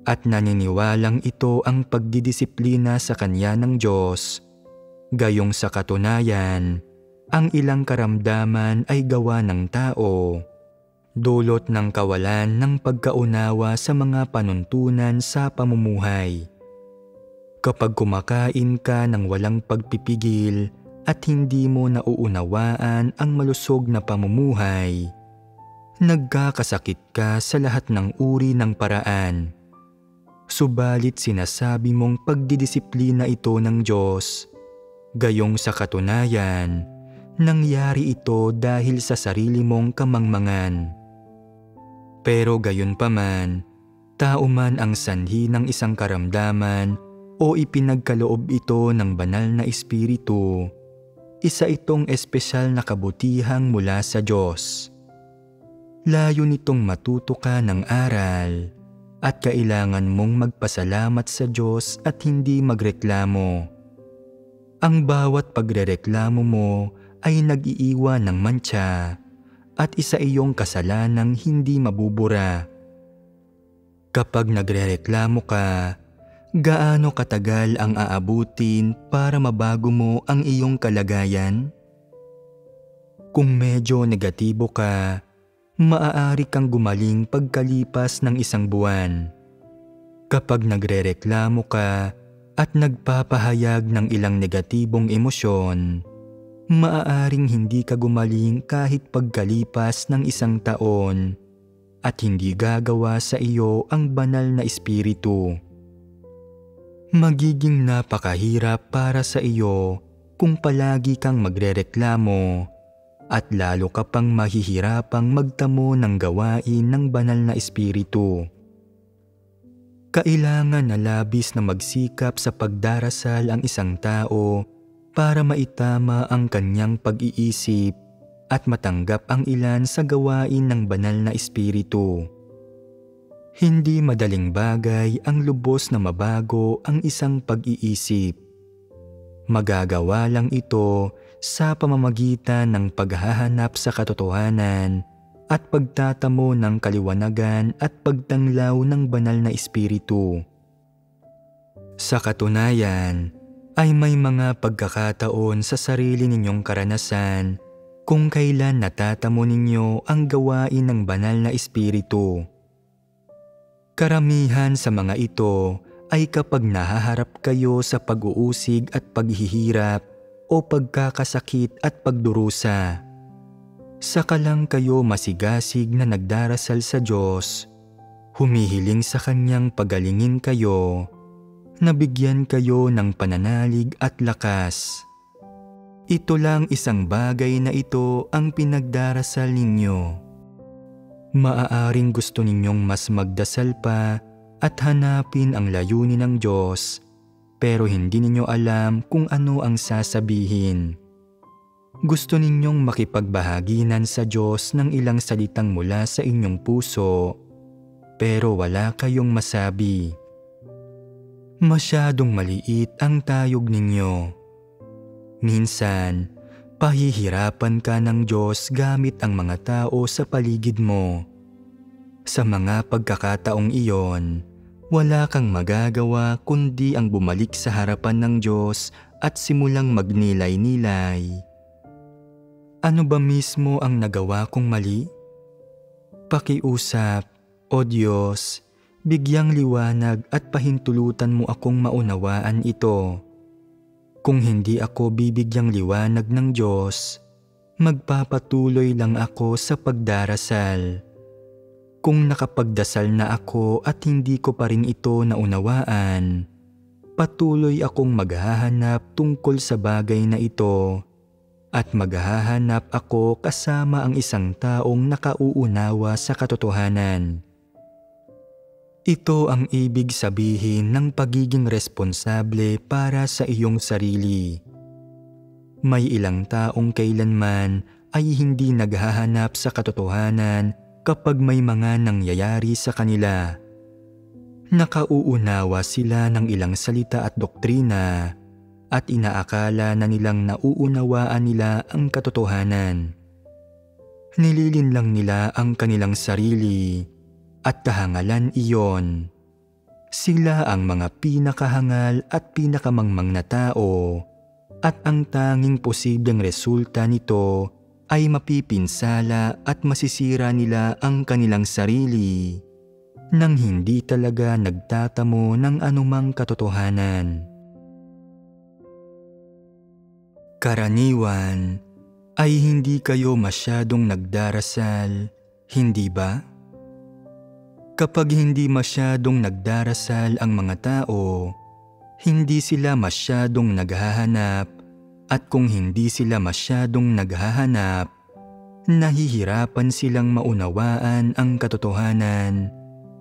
at naniniwalang ito ang pagdidisiplina sa kanya ng Diyos. Gayong sa katunayan, ang ilang karamdaman ay gawa ng tao, dulot ng kawalan ng pagkaunawa sa mga panuntunan sa pamumuhay. Kapag kumakain ka ng walang pagpipigil at hindi mo nauunawaan ang malusog na pamumuhay, nagkakasakit ka sa lahat ng uri ng paraan. Subalit sinasabi mong pagdidisiplina ito ng Diyos. Gayong sa katunayan, nangyari ito dahil sa sarili mong kamangmangan. Pero gayunpaman, tao man ang sanhi ng isang karamdaman o ipinagkaloob ito ng banal na espiritu, isa itong espesyal na kabutihang mula sa Diyos. Layo nitong matuto ka ng aral at kailangan mong magpasalamat sa Diyos at hindi magreklamo. Ang bawat pagrereklamo mo ay nag-iiwan ng mantsa at isa iyong kasalanang hindi mabubura. Kapag nagrereklamo ka, gaano katagal ang aabutin para mabago mo ang iyong kalagayan? Kung medyo negatibo ka, maaari kang gumaling pagkalipas ng isang buwan. Kapag nagrereklamo ka at nagpapahayag ng ilang negatibong emosyon, maaaring hindi ka gumaling kahit pagkalipas ng isang taon at hindi gagawa sa iyo ang banal na espiritu. Magiging napakahirap para sa iyo kung palagi kang magrereklamo at lalo ka pang mahihirapang magtamo ng gawain ng banal na espiritu. Kailangan na labis na magsikap sa pagdarasal ang isang tao para maitama ang kanyang pag-iisip at matanggap ang ilan sa gawain ng banal na espiritu. Hindi madaling bagay ang lubos na mabago ang isang pag-iisip. Magagawa lang ito sa pamamagitan ng paghahanap sa katotohanan at pagtatamo ng kaliwanagan at pagtanglaw ng banal na espiritu. Sa katunayan, ay may mga pagkakataon sa sarili ninyong karanasan kung kailan natatamo ninyo ang gawain ng banal na espiritu. Karamihan sa mga ito ay kapag nahaharap kayo sa pag-uusig at paghihirap o pagkakasakit at pagdurusa. Saka lang kayo masigasig na nagdarasal sa Diyos, humihiling sa Kanyang pagalingin kayo, nabigyan kayo ng pananalig at lakas. Ito lang isang bagay na ito ang pinagdarasal ninyo. Maaaring gusto ninyong mas magdasal pa at hanapin ang layunin ng Diyos, pero hindi ninyo alam kung ano ang sasabihin. Gusto ninyong makipagbahaginan sa Diyos ng ilang salitang mula sa inyong puso, pero wala kayong masabi. Masyadong maliit ang tayog ninyo. Minsan, pahihirapan ka ng Diyos gamit ang mga tao sa paligid mo. Sa mga pagkakataong iyon, wala kang magagawa kundi ang bumalik sa harapan ng Diyos at simulang magnilay-nilay. Ano ba mismo ang nagawa kong mali? Pakiusap, O Diyos, bigyang liwanag at pahintulutan mo akong maunawaan ito. Kung hindi ako bibigyang liwanag ng Diyos, magpapatuloy lang ako sa pagdarasal. Kung nakapagdasal na ako at hindi ko pa rin ito naunawaan, patuloy akong maghahanap tungkol sa bagay na ito at maghahanap ako kasama ang isang taong nakauunawa sa katotohanan. Ito ang ibig sabihin ng pagiging responsable para sa iyong sarili. May ilang taong kailanman ay hindi naghahanap sa katotohanan kapag may mga nangyayari sa kanila. Nakauunawa sila ng ilang salita at doktrina at inaakala na nilang nauunawaan nila ang katotohanan. Nililinlang nila ang kanilang sarili at kahangalan iyon. Sila ang mga pinakahangal at pinakamangmang na tao at ang tanging posibleng resulta nito ay mapipinsala at masisira nila ang kanilang sarili nang hindi talaga nagtatamo ng anumang katotohanan. Karaniwan ay hindi kayo masyadong nagdarasal, hindi ba? Kapag hindi masyadong nagdarasal ang mga tao, hindi sila masyadong naghahanap, at kung hindi sila masyadong naghahanap, nahihirapan silang maunawaan ang katotohanan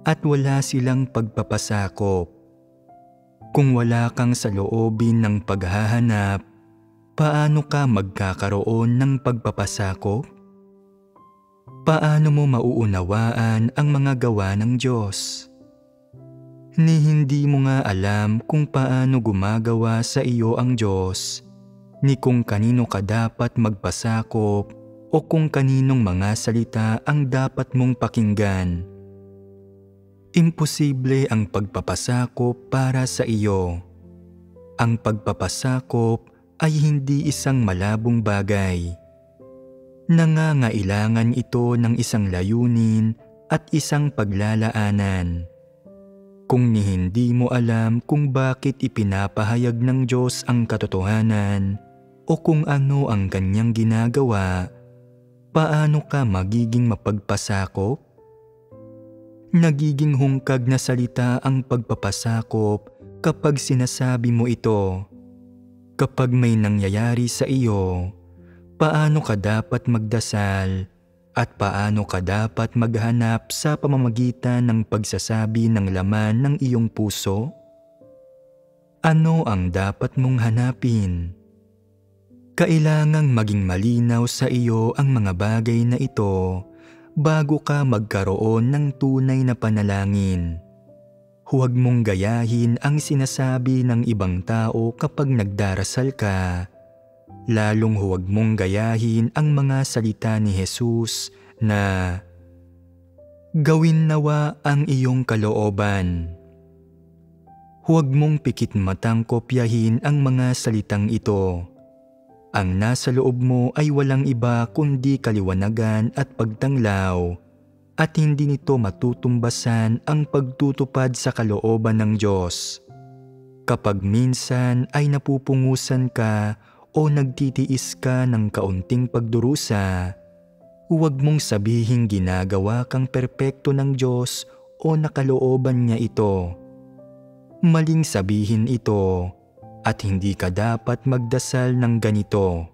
at wala silang pagpapasakop. Kung wala kang saloobin ng paghahanap, paano ka magkakaroon ng pagpapasakop? Paano mo mauunawaan ang mga gawa ng Diyos? Ni hindi mo nga alam kung paano gumagawa sa iyo ang Diyos, ni kung kanino ka dapat magpasakop o kung kaninong mga salita ang dapat mong pakinggan. Imposible ang pagpapasakop para sa iyo. Ang pagpapasakop ay hindi isang malabong bagay. Nangangailangan ito ng isang layunin at isang paglalaanan. Kung hindi mo alam kung bakit ipinapahayag ng Diyos ang katotohanan o kung ano ang kanyang ginagawa, paano ka magiging mapagpasakop? Nagiging hungkag na salita ang pagpapasakop kapag sinasabi mo ito. Kapag may nangyayari sa iyo, paano ka dapat magdasal at paano ka dapat maghanap sa pamamagitan ng pagsasabi ng laman ng iyong puso? Ano ang dapat mong hanapin? Kailangang maging malinaw sa iyo ang mga bagay na ito bago ka magkaroon ng tunay na panalangin. Huwag mong gayahin ang sinasabi ng ibang tao kapag nagdarasal ka. Lalong huwag mong gayahin ang mga salita ni Jesus na, "Gawin nawa ang iyong kalooban." Huwag mong pikit matang kopyahin ang mga salitang ito. Ang nasa loob mo ay walang iba kundi kaliwanagan at pagtanglaw, at hindi nito matutumbasan ang pagtutupad sa kalooban ng Diyos. Kapag minsan ay napupungusan ka o nagtitiis ka ng kaunting pagdurusa, huwag mong sabihing ginagawa kang perpekto ng Diyos o nakalooban niya ito. Maling sabihin ito at hindi ka dapat magdasal ng ganito.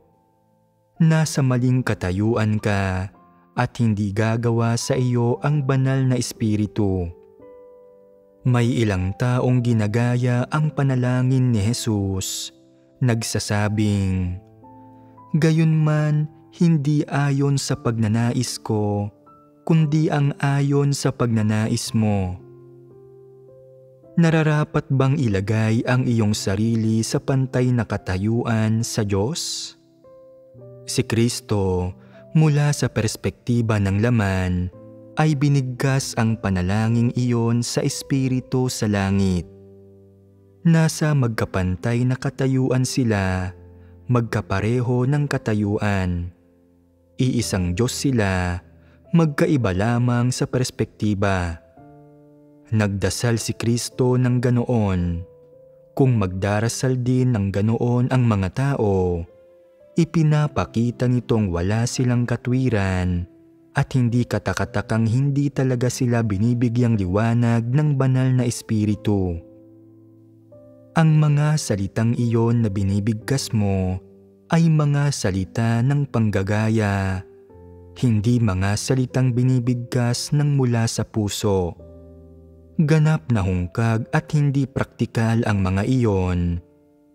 Nasa maling katayuan ka at hindi gagawa sa iyo ang banal na Espiritu. May ilang taong ginagaya ang panalangin ni Jesus, nagsasabing, "Gayunman, hindi ayon sa pagnanais ko, kundi ang ayon sa pagnanais mo." Nararapat bang ilagay ang iyong sarili sa pantay na katayuan sa Diyos? Si Kristo, mula sa perspektiba ng laman, ay binigkas ang panalangin iyon sa Espiritu sa langit. Nasa magkapantay na katayuan sila, magkapareho ng katayuan. Iisang Diyos sila, magkaiba lamang sa perspektiba. Nagdasal si Kristo ng ganoon. Kung magdarasal din ng ganoon ang mga tao, ipinapakita nitong wala silang katwiran at hindi katakatakang hindi talaga sila binibigyang liwanag ng banal na Espiritu. Ang mga salitang iyon na binibigkas mo ay mga salita ng panggagaya, hindi mga salitang binibigkas ng mula sa puso. Ganap na hungkag at hindi praktikal ang mga iyon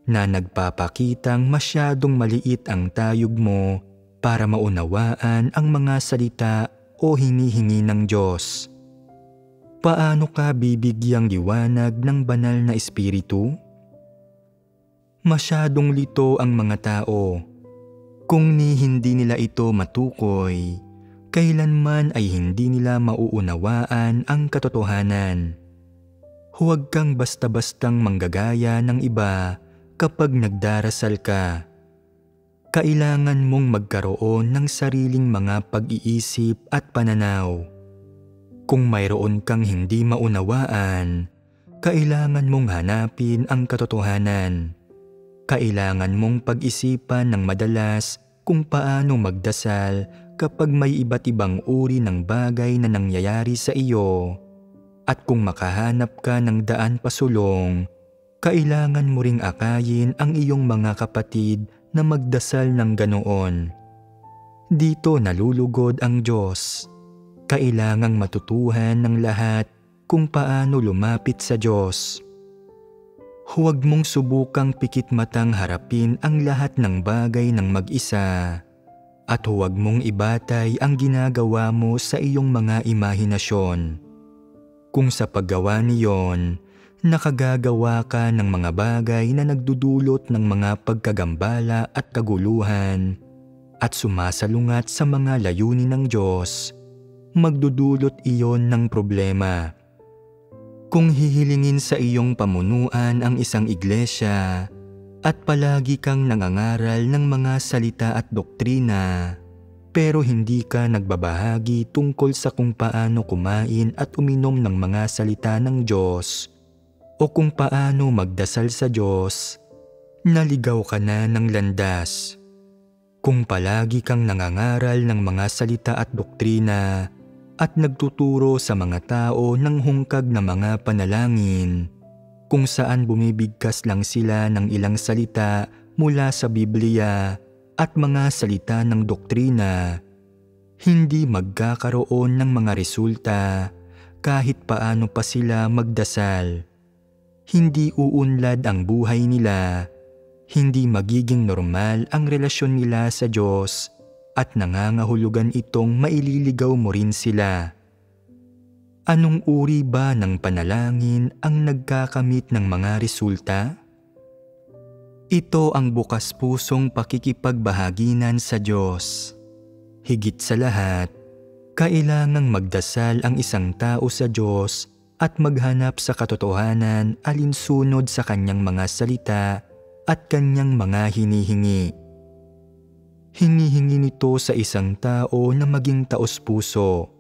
na nagpapakitang masyadong maliit ang tayog mo para maunawaan ang mga salita o hinihingi ng Diyos. Paano ka bibigyang liwanag ng banal na espiritu? Masyadong lito ang mga tao. Kung hindi nila ito matukoy, kailanman ay hindi nila mauunawaan ang katotohanan. Huwag kang basta-bastang manggagaya ng iba kapag nagdarasal ka. Kailangan mong magkaroon ng sariling mga pag-iisip at pananaw. Kung mayroon kang hindi maunawaan, kailangan mong hanapin ang katotohanan. Kailangan mong pag-isipan ng madalas kung paano magdasal kapag may iba't ibang uri ng bagay na nangyayari sa iyo. At kung makahanap ka ng daan pasulong, kailangan mo ring akayin ang iyong mga kapatid na magdasal ng ganoon. Dito nalulugod ang Diyos. Kailangang matutuhan ng lahat kung paano lumapit sa Diyos. Huwag mong subukang pikit-matang harapin ang lahat ng bagay ng mag-isa at huwag mong ibatay ang ginagawa mo sa iyong mga imahinasyon. Kung sa paggawa niyon, nakagagawa ka ng mga bagay na nagdudulot ng mga pagkagambala at kaguluhan at sumasalungat sa mga layunin ng Diyos, magdudulot iyon ng problema. Kung hihilingin sa iyong pamunuan ang isang iglesia at palagi kang nangangaral ng mga salita at doktrina, pero hindi ka nagbabahagi tungkol sa kung paano kumain at uminom ng mga salita ng Diyos o kung paano magdasal sa Diyos, naligaw ka na ng landas. Kung palagi kang nangangaral ng mga salita at doktrina at nagtuturo sa mga tao ng hungkag na mga panalangin, kung saan bumibigkas lang sila ng ilang salita mula sa Biblia at mga salita ng doktrina, hindi magkakaroon ng mga resulta kahit paano pa sila magdasal. Hindi uunlad ang buhay nila, hindi magiging normal ang relasyon nila sa Diyos at nangangahulugan itong maililigaw mo rin sila. Anong uri ba ng panalangin ang nagkakamit ng mga resulta? Ito ang bukas pusong pakikipagbahaginan sa Diyos. Higit sa lahat, kailangang magdasal ang isang tao sa Diyos at maghanap sa katotohanan alinsunod sa kanyang mga salita at kanyang mga hinihingi. Hinihingi nito sa isang tao na maging taos-puso.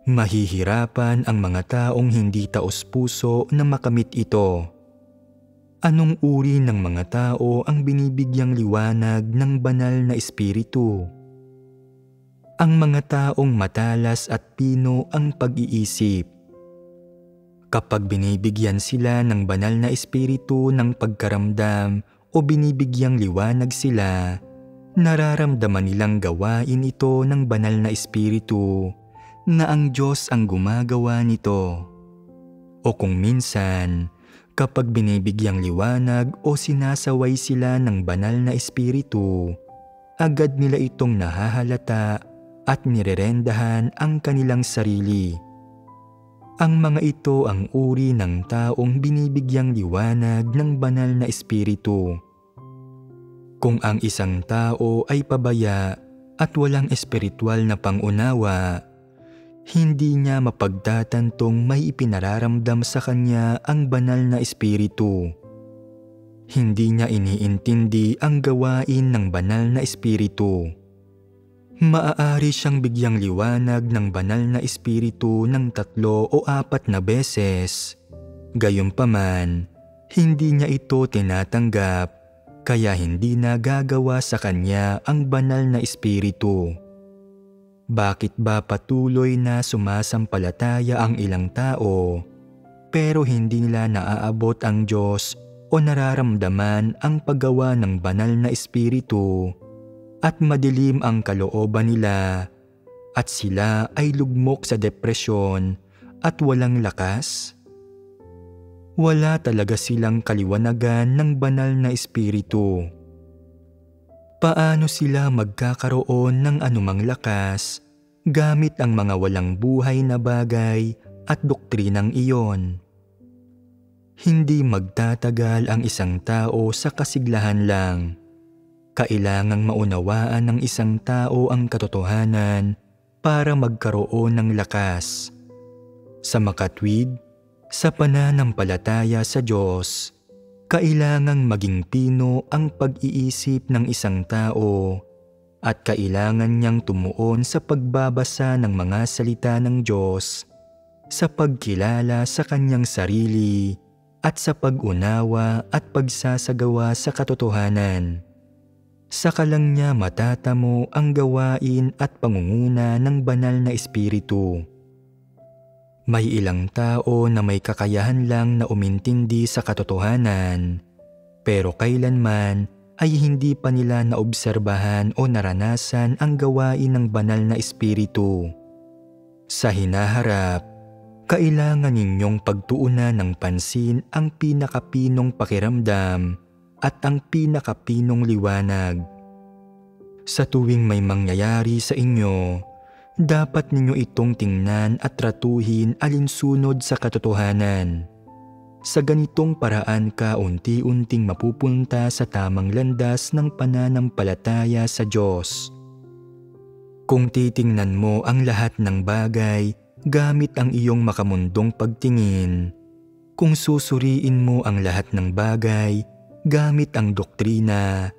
Mahihirapan ang mga taong hindi taos-puso na makamit ito. Anong uri ng mga tao ang binibigyang liwanag ng banal na espiritu? Ang mga taong matalas at pino ang pag-iisip. Kapag binibigyan sila ng banal na espiritu ng pagkaramdam o binibigyang liwanag sila, nararamdaman nilang gawain ito ng banal na espiritu na ang Diyos ang gumagawa nito. O kung minsan, kapag binibigyang liwanag o sinasaway sila ng banal na espiritu, agad nila itong nahahalata at nirerendahan ang kanilang sarili. Ang mga ito ang uri ng taong binibigyang liwanag ng banal na espiritu. Kung ang isang tao ay pabaya at walang espiritual na pangunawa, hindi niya mapagtatantong may ipinararamdam sa kanya ang banal na espiritu. Hindi niya iniintindi ang gawain ng banal na espiritu. Maaari siyang bigyang liwanag ng banal na espiritu ng 3 o 4 na beses. Gayunpaman, hindi niya ito tinatanggap, kaya hindi na gagawa sa kanya ang banal na espiritu. Bakit ba patuloy na sumasampalataya ang ilang tao, pero hindi nila naaabot ang Diyos o nararamdaman ang paggawa ng banal na espiritu at madilim ang kalooban nila at sila ay lugmok sa depresyon at walang lakas? Wala talaga silang kaliwanagan ng banal na espiritu. Paano sila magkakaroon ng anumang lakas gamit ang mga walang buhay na bagay at doktrinang iyon? Hindi magtatagal ang isang tao sa kasiglahan lang. Kailangang maunawaan ng isang tao ang katotohanan para magkaroon ng lakas. Sa makatwid, sa pananampalataya sa Diyos, kailangang maging pino ang pag-iisip ng isang tao at kailangan niyang tumuon sa pagbabasa ng mga salita ng Diyos, sa pagkilala sa kanyang sarili at sa pag-unawa at pagsasagawa sa katotohanan. Saka lang niya matatamo ang gawain at pangunguna ng banal na espiritu. May ilang tao na may kakayahan lang na umintindi sa katotohanan, pero kailanman ay hindi pa nila naobserbahan o naranasan ang gawain ng banal na espiritu. Sa hinaharap, kailangan ninyong pagtuunan ng pansin ang pinakapinong pakiramdam at ang pinakapinong liwanag. Sa tuwing may mangyayari sa inyo, dapat ninyo itong tingnan at tratuhin alinsunod sa katotohanan. Sa ganitong paraan ka unti-unting mapupunta sa tamang landas ng pananampalataya sa Diyos. Kung titingnan mo ang lahat ng bagay gamit ang iyong makamundong pagtingin, kung susuriin mo ang lahat ng bagay gamit ang doktrina,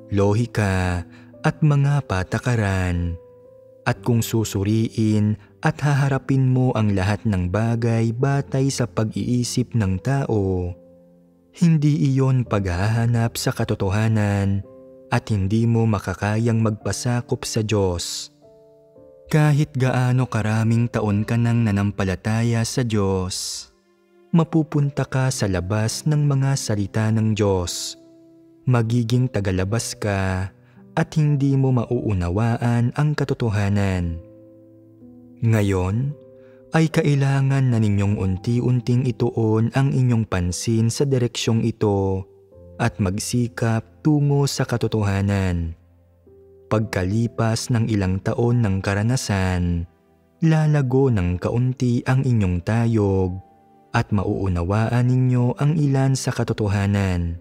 lohika at mga patakaran, at kung susuriin at haharapin mo ang lahat ng bagay batay sa pag-iisip ng tao, hindi iyon paghahanap sa katotohanan at hindi mo makakayang magpasakop sa Diyos. Kahit gaano karaming taon ka nang nanampalataya sa Diyos, mapupunta ka sa labas ng mga salita ng Diyos. Magiging tagalabas ka at hindi mo mauunawaan ang katotohanan. Ngayon, ay kailangan na ninyong unti-unting ituon ang inyong pansin sa direksyong ito at magsikap tungo sa katotohanan. Pagkalipas ng ilang taon ng karanasan, lalago ng kaunti ang inyong tayog at mauunawaan ninyo ang ilan sa katotohanan.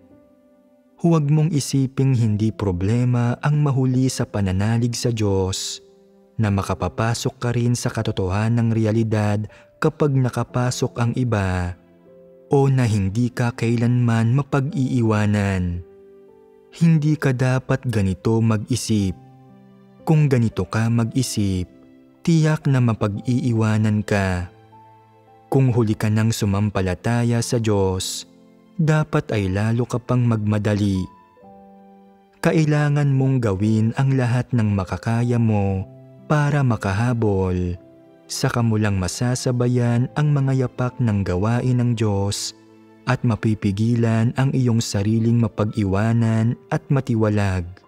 Huwag mong isiping hindi problema ang mahuli sa pananalig sa Diyos, na makapapasok ka rin sa katotohanang realidad kapag nakapasok ang iba, o na hindi ka kailanman mapag-iiwanan. Hindi ka dapat ganito mag-isip. Kung ganito ka mag-isip, tiyak na mapag-iiwanan ka. Kung huli ka ng sumampalataya sa Diyos, dapat ay lalo ka pang magmadali. Kailangan mong gawin ang lahat ng makakaya mo para makahabol. Saka mo lang masasabayan ang mga yapak ng gawain ng Diyos at mapipigilan ang iyong sariling mapag-iwanan at matiwalag.